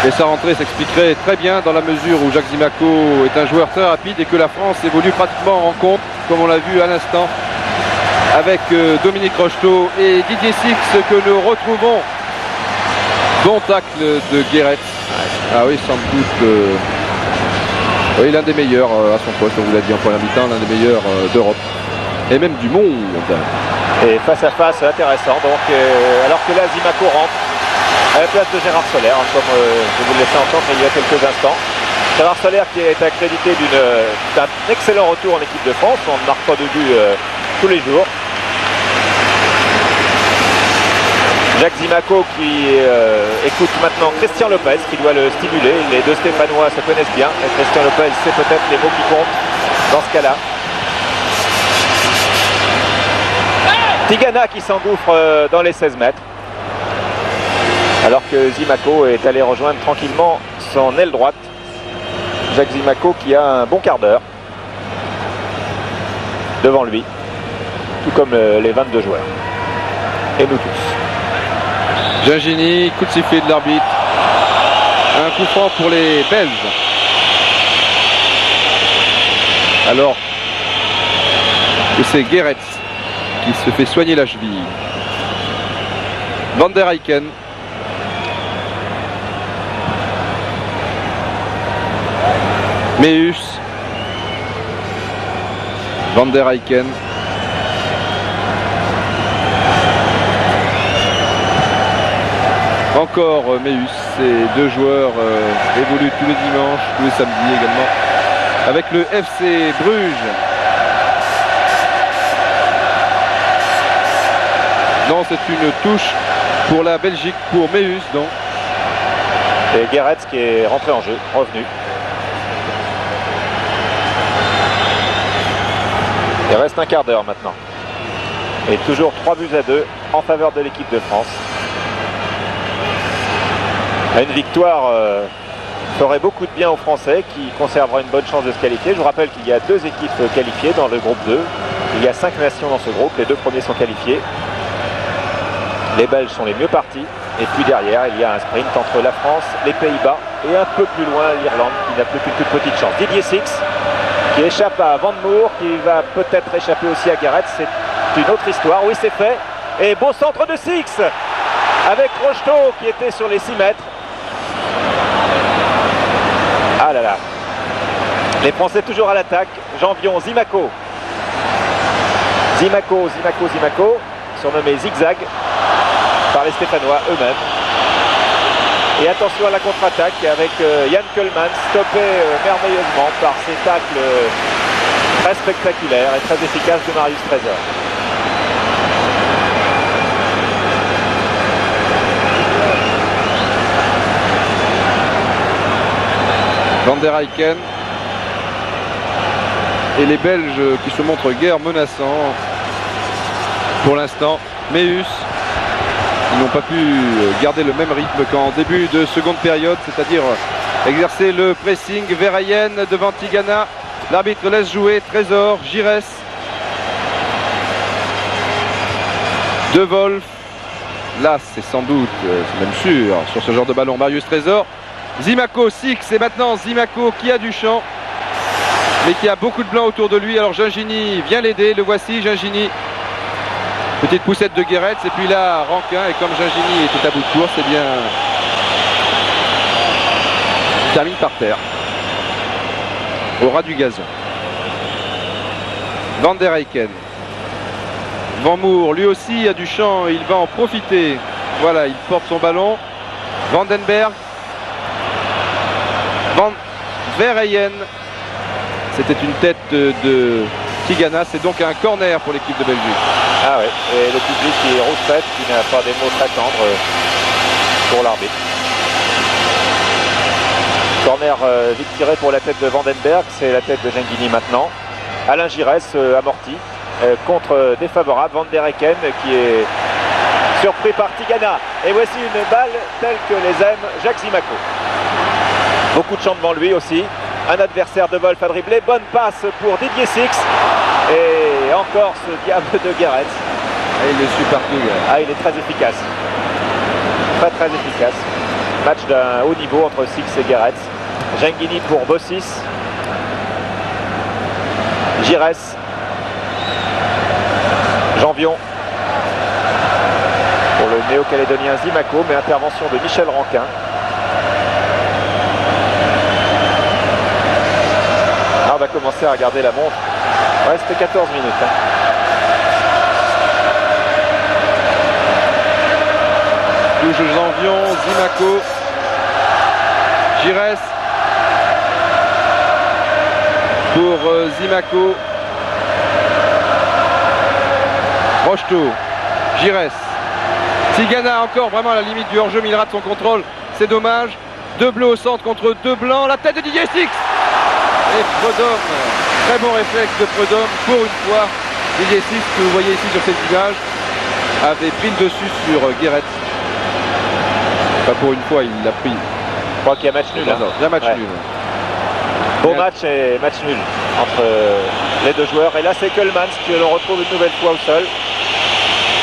Et sa rentrée s'expliquerait très bien dans la mesure où Jacques Zimaco est un joueur très rapide et que la France évolue pratiquement en rencontre, comme on l'a vu à l'instant avec Dominique Rocheteau et Didier Six, que nous retrouvons. Bon tacle de Guéret. Ah oui, sans doute oui, l'un des meilleurs à son poste, on vous l'a dit en première mi-temps, l'un des meilleurs d'Europe et même du monde. Et face à face intéressant, donc alors que là Zimaco rentre à la place de Gérard Soler, hein, comme je vous le laissais entendre il y a quelques instants. Gérard Soler qui est accrédité d'un excellent retour en équipe de France, on ne marque pas de but tous les jours. Jacques Zimaco qui écoute maintenant Christian Lopez qui doit le stimuler. Les deux Stéphanois se connaissent bien et Christian Lopez c'est peut-être les mots qui comptent dans ce cas-là. Tigana qui s'engouffre dans les 16 mètres alors que Zimaco est allé rejoindre tranquillement son aile droite. Jacques Zimaco qui a un bon quart d'heure devant lui, tout comme les 22 joueurs et nous tous. Gingini, coup de sifflet de l'arbitre. Un coup franc pour les Belges. Alors que c'est Guéret qui se fait soigner la cheville. Van der Eycken. Meus. Van der Eycken. Encore Meus, ces deux joueurs évoluent tous les dimanches, tous les samedis également, avec le FC Bruges. Non, c'est une touche pour la Belgique, pour Meus donc. Et Guéret qui est rentré en jeu, revenu. Il reste un quart d'heure maintenant. Et toujours 3-2 en faveur de l'équipe de France. Une victoire ferait beaucoup de bien aux Français qui conservera une bonne chance de se qualifier. Je vous rappelle qu'il y a 2 équipes qualifiées dans le groupe 2. Il y a 5 nations dans ce groupe, les 2 premiers sont qualifiés. Les Belges sont les mieux partis. Et puis derrière, il y a un sprint entre la France, les Pays-Bas et un peu plus loin l'Irlande qui n'a plus qu'une toute petite chance. Didier Six qui échappe à Van Moor, qui va peut-être échapper aussi à Guéret. C'est une autre histoire. Oui, c'est fait. Et beau centre de Six avec Rocheteau qui était sur les 6 mètres. Ah là là. Les Français toujours à l'attaque. Janvion, Zimaco. Zimaco, surnommé Zigzag par les Stéphanois eux-mêmes. Et attention à la contre-attaque avec Yann Keulemans, stoppé merveilleusement par ces tacles très spectaculaires et très efficaces de Marius Trésor. Van der Eycken et les Belges qui se montrent guère menaçants pour l'instant. Meus, ils n'ont pas pu garder le même rythme qu'en début de seconde période, c'est-à-dire exercer le pressing. Verheyen devant Tigana, l'arbitre laisse jouer Trésor, Giresse, De Wolf. Là c'est sans doute, c'est même sûr, sur ce genre de ballon, Marius Trésor. Zimaco, Six, et maintenant Zimaco qui a du champ mais qui a beaucoup de blanc autour de lui. Alors Gingini vient l'aider, le voici Gingini. Petite poussette de Guéret et puis là Rankin, et comme Gingini était à bout de course, eh bien il termine par terre au ras du gazon. Van der Eycken. Van Moor lui aussi a du champ, il va en profiter. Voilà, il porte son ballon. Vandenberg. Van Verheyen. C'était une tête de Tigana, c'est donc un corner pour l'équipe de Belgique. Ah oui, et le public qui est rouspète, qui n'a pas des mots très tendres pour l'arbitre. Corner vite tiré pour la tête de Vandenberg, c'est la tête de Gingini maintenant. Alain Giresse amorti contre défavorable. Van der Eycken qui est surpris par Tigana. Et voici une balle telle que les aime Jacques Zimaco. Beaucoup de champs devant lui aussi. Un adversaire de Wolf à dribbler. Bonne passe pour Didier Six. Et encore ce diable de Guéret. Il est super cool. Ah, il est très efficace. Très très efficace. Match d'un haut niveau entre Six et Guéret. Genghini pour Bossis. Giresse. Janvion. Pour le néo-calédonien Zimaco, mais intervention de Michel Ranquin. Ah, on va commencer à regarder la montre. Ouais, c'était 14 minutes. Touche Janvion, Zimaco, Giresse pour Zimaco, Rocheteau, Giresse, Tigana encore vraiment à la limite du hors-jeu, mais il rate son contrôle, c'est dommage. Deux bleus au centre contre deux blancs, la tête de Didier Six et Prudhomme, très bon réflexe de Prudhomme pour une fois. Didier Six, que vous voyez ici sur cette image, avait pris le dessus sur Guéret. Pas pour une fois, il l'a pris. Je crois qu'il y a match nul. Il y a match nul. Bon match et match nul entre les deux joueurs. Et là, c'est Keulemans que l'on retrouve une nouvelle fois au sol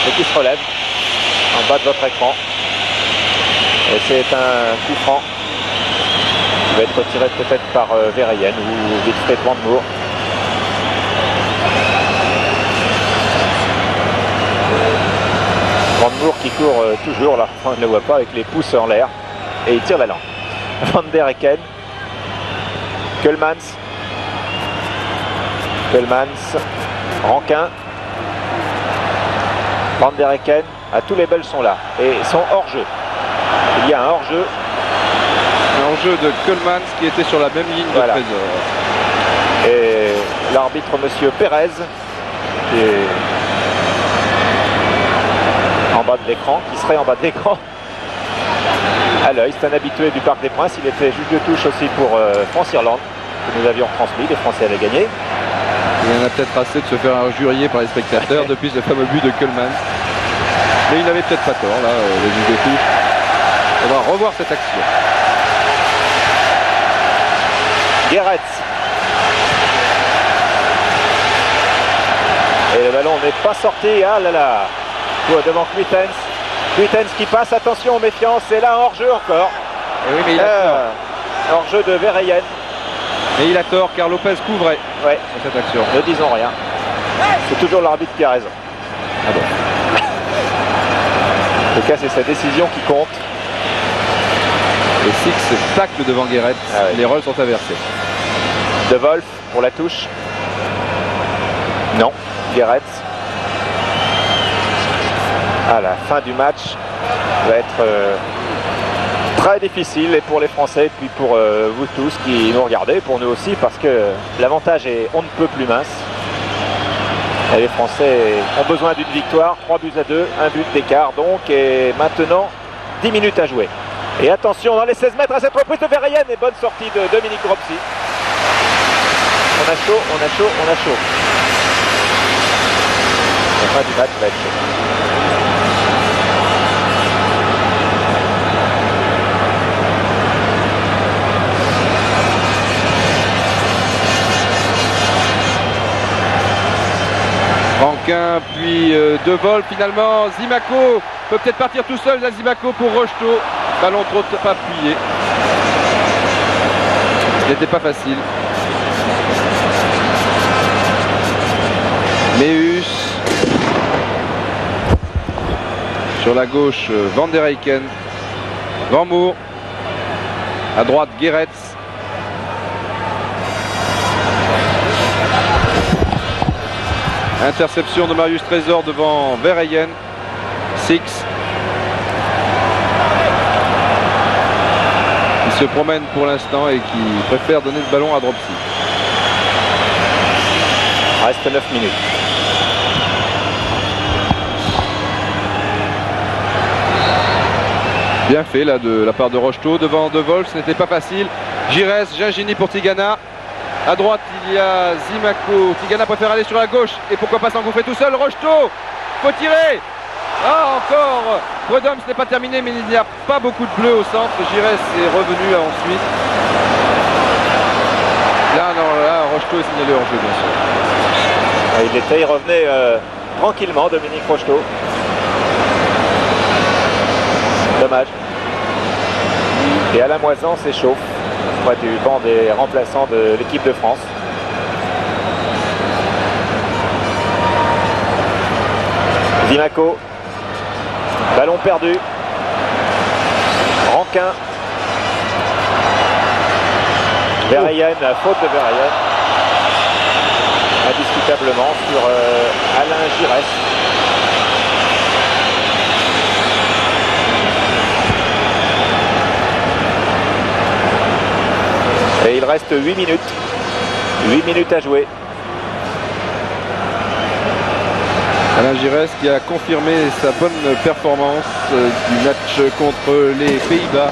et qui se relève en bas de votre écran. Et c'est un coup franc qui va être retiré peut-être par Verheyen ou Wilfried Brandmoor. Brandmoor qui court toujours, là, on ne le voit pas, avec les pouces en l'air, et il tire la langue. Van der Hecken, Keulemans, Ranquin, Van der Hecken, tous les belles sont là, et sont hors-jeu. Il y a un hors-jeu. Un hors-jeu de Keulemans qui était sur la même ligne de Trésor. Et l'arbitre, monsieur Pérez, qui est en bas de l'écran, qui serait en bas de l'écran à l'œil. C'est un habitué du Parc des Princes. Il était juge de touche aussi pour France-Irlande, que nous avions transmis. Les Français avaient gagné. Il y en a peut-être assez de se faire injurier par les spectateurs depuis ce fameux but de Keulemans. Mais il n'avait peut-être pas tort, là, le juge de touche. On va revoir cette action. Guéret. Et le ballon n'est pas sorti. Ah là là. Devant Quitens. Quitens qui passe. Attention, méfiance. Et là, hors-jeu encore. Et oui, mais il a tort. Hors-jeu de Verheyen. Mais il a tort car Lopez couvrait sur cette action. Ne disons rien. C'est toujours l'arbitre qui a raison. Ah bon. En tout cas, c'est sa décision qui compte. Et Six tacle devant Guéret. Les rôles sont inversés. De Wolf pour la touche. Non. Guéret. À la fin du match va être très difficile, et pour les Français et puis pour vous tous qui nous regardez, pour nous aussi, parce que l'avantage est on ne peut plus mince. Et les Français ont besoin d'une victoire, 3-2, un but d'écart donc, et maintenant 10 minutes à jouer. Et attention dans les 16 mètres à cette reprise de Verheyen, et bonne sortie de Dominique Gropsi. On a chaud, on a chaud, on a chaud. La fin du match va être chaud. Ranquin, puis De Wolf finalement. Zimaco peut peut-être partir tout seul. Là, Zimaco pour Rocheteau. Ballon trop pas appuyé. Ce n'était pas facile. Meus. Sur la gauche, Van der Hecken. Brandmoor. À droite, Guéret. Interception de Marius Trésor devant Verheyen. Six. Qui se promène pour l'instant et qui préfère donner le ballon à Dropsy. Reste 9 minutes. Bien fait là de la part de Rocheteau devant De Wolf, ce n'était pas facile. Giresse, Genghini pour Tigana. À droite, il y a Zimaco. Tigana préfère aller sur la gauche et pourquoi pas s'engouffrer tout seul. Rocheteau, faut tirer. Ah, encore Prudhomme, ce n'est pas terminé, mais il n'y a pas beaucoup de bleu au centre. Giresse est revenu ensuite. Là, non, là, Rocheteau est signalé hors jeu, bien sûr. Il revenait tranquillement, Dominique Rocheteau. Dommage. Et Alain Moisan s'échauffe auprès du banc des remplaçants de l'équipe de France. Zimaco. Ballon perdu. Rankin. Verheyen, faute de Verheyen. Indiscutablement sur Alain Giresse. Et il reste 8 minutes. 8 minutes à jouer. Alain Giresse qui a confirmé sa bonne performance du match contre les Pays-Bas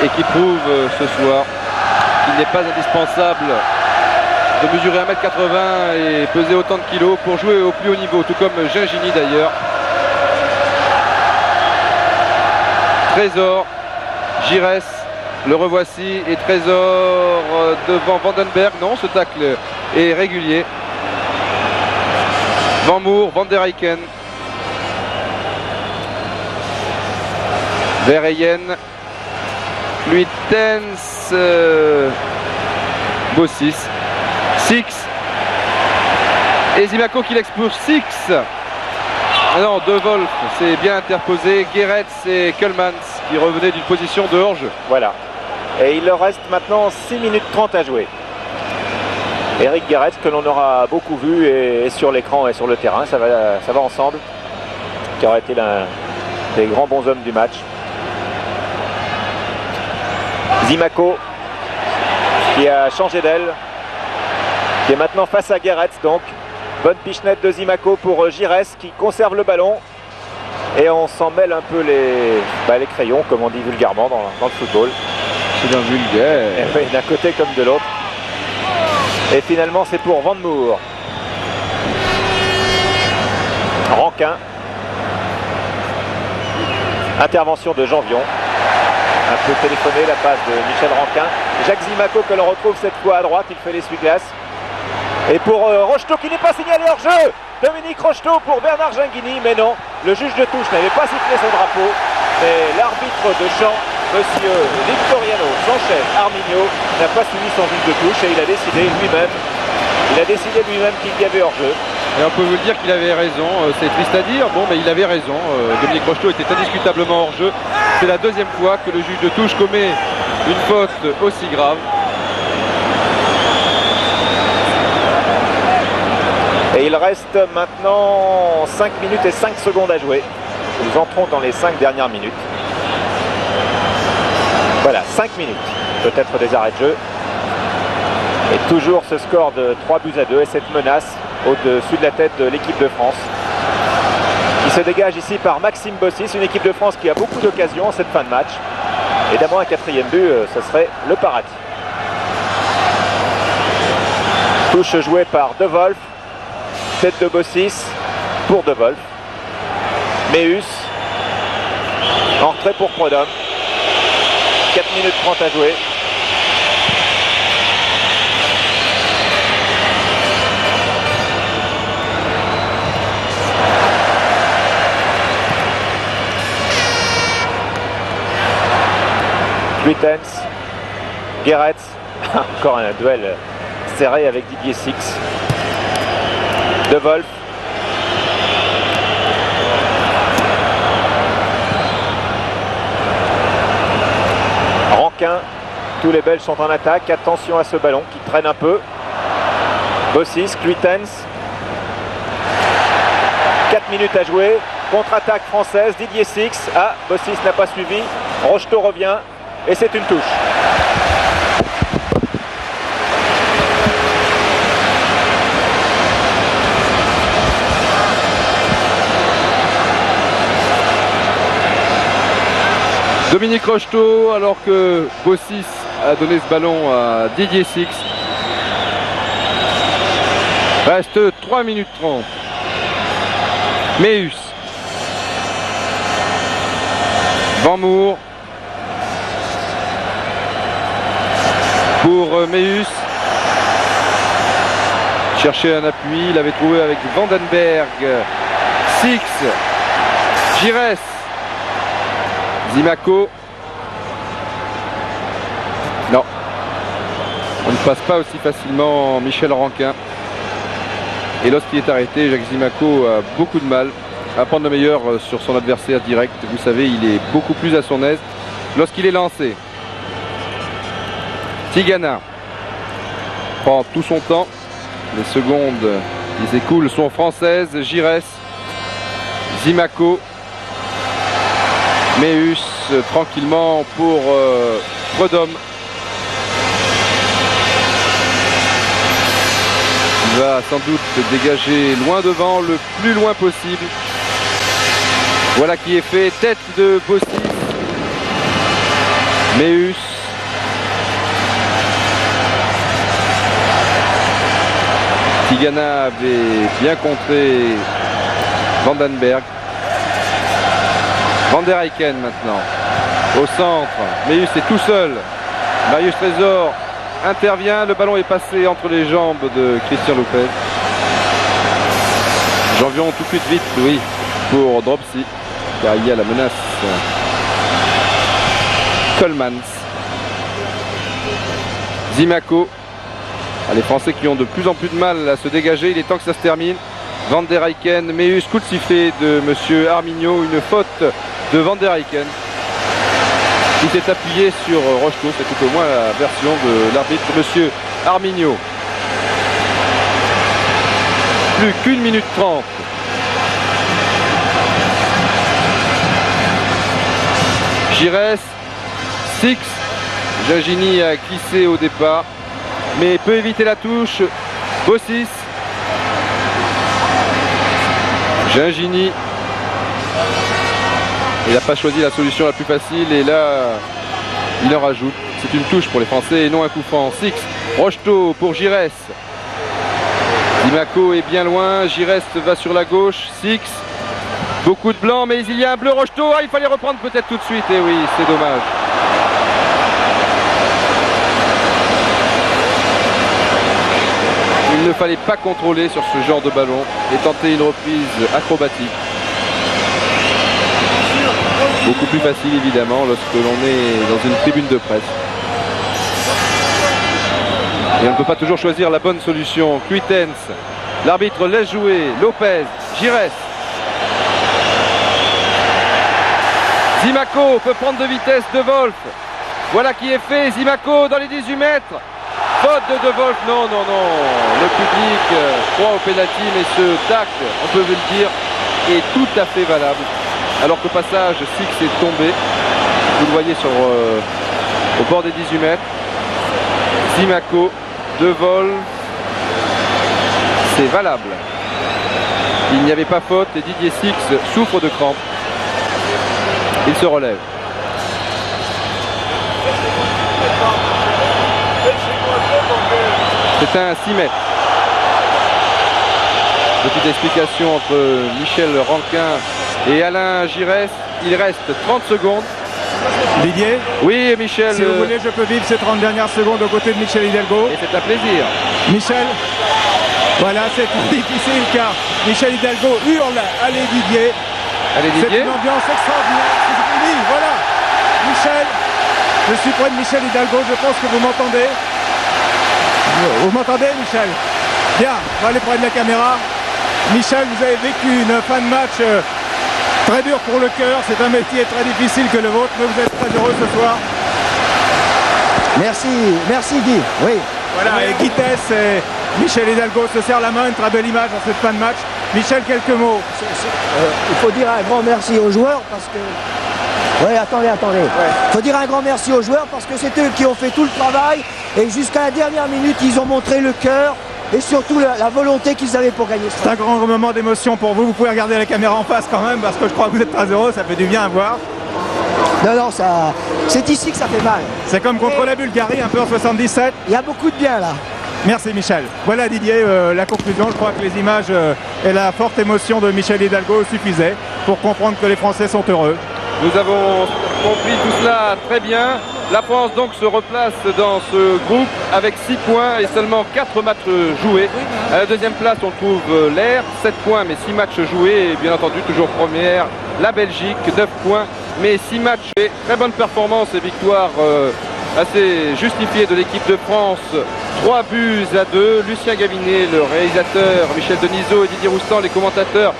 et qui prouve ce soir qu'il n'est pas indispensable de mesurer 1m80 et peser autant de kilos pour jouer au plus haut niveau, tout comme Gingini d'ailleurs. Trésor, Giresse, le revoici, et Trésor devant Vandenberg. Non, ce tacle est régulier. Van Moer, Van der Eycken, Verheyen, Luitens, Bossis, Six, et Zimaco qui l'expulse. Six, non, De Wolf s'est bien interposé. Guéretz et Keulemans qui revenaient d'une position de hors-jeu. Voilà, et il leur reste maintenant 6 minutes 30 à jouer. Eric Guéretz, que l'on aura beaucoup vu et sur l'écran et sur le terrain, ça va ensemble, qui aurait été l'un des grands bons hommes du match. Zimaco qui a changé d'aile, qui est maintenant face à Guéretz, donc bonne pichenette de Zimaco pour Giresse qui conserve le ballon, et on s'en mêle un peu les crayons, comme on dit vulgairement dans le football. C'est d'un vulgaire. Oui, d'un côté comme de l'autre. Et finalement c'est pour Van Moer. Rankin. Intervention de Janvion. Un peu téléphoné la passe de Michel Rankin. Jacques Zimaco que l'on retrouve cette fois à droite, il fait l'essuie-glace. Et pour Rocheteau qui n'est pas signalé hors jeu. Dominique Rocheteau pour Bernard Gingini, mais non, le juge de touche n'avait pas sifflé son drapeau. Mais l'arbitre de champ, monsieur Victoriano Sanchez Arminio, n'a pas suivi son juge de touche et il a décidé lui-même qu'il y avait hors-jeu. Et on peut vous dire qu'il avait raison, c'est triste à dire, bon, mais il avait raison. Dominique Rocheteau était indiscutablement hors-jeu. C'est la deuxième fois que le juge de touche commet une faute aussi grave. Et il reste maintenant 5 minutes et 5 secondes à jouer. Nous entrons dans les 5 dernières minutes. Voilà, 5 minutes. Peut-être des arrêts de jeu. Et toujours ce score de 3-2 et cette menace au-dessus de la tête de l'équipe de France, qui se dégage ici par Maxime Bossis, une équipe de France qui a beaucoup d'occasions en cette fin de match. Évidemment, un quatrième but, ce serait le paradis. Touche jouée par De Wolf. Tête de Bossis pour De Wolf. Meus. En retrait pour Prudhomme. 4 minutes 30 à jouer. Luitens. Guéretz. Encore un duel serré avec Didier Six. De Wolf. Rankin. Tous les Belges sont en attaque. Attention à ce ballon qui traîne un peu. Bossis, Luitens. 4 minutes à jouer. Contre-attaque française. Didier Six. Ah, Bossis n'a pas suivi. Rocheteau revient. Et c'est une touche. Dominique Rocheteau, alors que Bossis a donné ce ballon à Didier Six. Reste 3 minutes 30. Meus, Vanmour. Pour Meus. Chercher un appui, il avait trouvé avec Vandenberg. Six. Giresse. Zimaco. Non. On ne passe pas aussi facilement Michel Ranquin. Et lorsqu'il est arrêté, Jacques Zimaco a beaucoup de mal à prendre le meilleur sur son adversaire direct. Vous savez, il est beaucoup plus à son aise lorsqu'il est lancé. Tigana prend tout son temps. Les secondes qui s'écoulent sont françaises. Giresse, Zimaco, Meus tranquillement pour Prudhomme. Il va sans doute dégager loin devant, le plus loin possible. Voilà qui est fait. Tête de Bossis. Meus. Tigana avait bien contré Vandenberg. Van der Eycken maintenant. Au centre. Meus est tout seul. Marius Trésor intervient. Le ballon est passé entre les jambes de Christian Lopez. Janvion tout de suite vite, oui, pour Dropsy. Car il y a la menace Coleman. Zimaco. Les Français qui ont de plus en plus de mal à se dégager. Il est temps que ça se termine. Van der Eycken, Meus, coup de sifflet de monsieur Armignot. Une faute de Van der Eycken qui s'est appuyé sur Rocheteau. C'est tout au moins la version de l'arbitre monsieur Armignot. Plus qu'une minute 30. Giresse, Six. Jagini a glissé au départ, mais peut éviter la touche. Bossis. Gingini. Il n'a pas choisi la solution la plus facile et là, il en rajoute. C'est une touche pour les Français et non un coup franc. Six. Rocheteau pour Giresse. Zimaco est bien loin. Giresse va sur la gauche. Six. Beaucoup de blanc, mais il y a un bleu. Rocheteau. Ah, il fallait reprendre peut-être tout de suite. Et oui, c'est dommage. Il ne fallait pas contrôler sur ce genre de ballon et tenter une reprise acrobatique. Beaucoup plus facile évidemment lorsque l'on est dans une tribune de presse. Et on ne peut pas toujours choisir la bonne solution. Cluitens, l'arbitre laisse jouer. Lopez, Giresse. Zimaco peut prendre de vitesse De Wolf. Voilà qui est fait. Zimaco dans les 18 mètres. Faute de De Wolf, non, non, non. Le public croit au pénalty, mais ce tacle, on peut le dire, est tout à fait valable. Alors qu'au passage, Six est tombé. Vous le voyez sur, au bord des 18 mètres. Zimaco, De Wolf, c'est valable. Il n'y avait pas faute et Didier Six souffre de crampes. Il se relève. C'est un 6 mètres. Petite explication entre Michel Ranquin et Alain Giresse. Il reste 30 secondes. Didier? Oui, Michel. Si vous voulez, je peux vivre ces 30 dernières secondes aux côtés de Michel Hidalgo. Et c'est un plaisir. Michel, voilà, c'est difficile car Michel Hidalgo hurle. Allez Didier. Allez Didier. C'est une ambiance extraordinaire. Oui, voilà. Michel, je suis près de Michel Hidalgo. Je pense que vous m'entendez. Vous m'entendez, Michel? Bien, on va aller près de la caméra. Michel, vous avez vécu une fin de match très dure pour le cœur. C'est un métier très difficile que le vôtre, mais vous êtes très heureux ce soir. Merci Guy. Oui. Voilà, et Guy Tess et Michel Hidalgo se serrent la main. Une très belle image dans cette fin de match. Michel, quelques mots. Il faut dire un grand merci aux joueurs parce que... Oui, attendez. Il faut dire un grand merci aux joueurs parce que c'est eux qui ont fait tout le travail et jusqu'à la dernière minute, ils ont montré le cœur et surtout la volonté qu'ils avaient pour gagner. C'est un grand moment d'émotion pour vous. Vous pouvez regarder la caméra en face quand même parce que je crois que vous êtes très heureux. Ça fait du bien à voir. Non, c'est ici que ça fait mal. C'est comme contre la Bulgarie, un peu en 77. Il y a beaucoup de bien là. Merci Michel. Voilà Didier, la conclusion. Je crois que les images et la forte émotion de Michel Hidalgo suffisaient pour comprendre que les Français sont heureux. Nous avons compris tout cela très bien. La France donc se replace dans ce groupe avec 6 points et seulement 4 matchs joués. À la deuxième place, on trouve l'Air, 7 points mais 6 matchs joués. Et bien entendu, toujours première, la Belgique, 9 points mais 6 matchs joués. Très bonne performance et victoire assez justifiée de l'équipe de France. 3-2. Lucien Gavinet, le réalisateur, Michel Denisot et Didier Roustan, les commentateurs,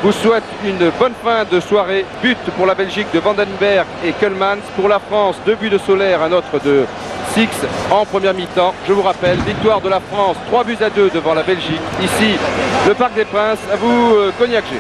vous souhaite une bonne fin de soirée. But pour la Belgique de Vandenberg et Keulemans. Pour la France, 2 buts de Solaire, un autre de Six en première mi-temps. Je vous rappelle, victoire de la France, 3-2 devant la Belgique. Ici, le Parc des Princes. À vous, Cognac G.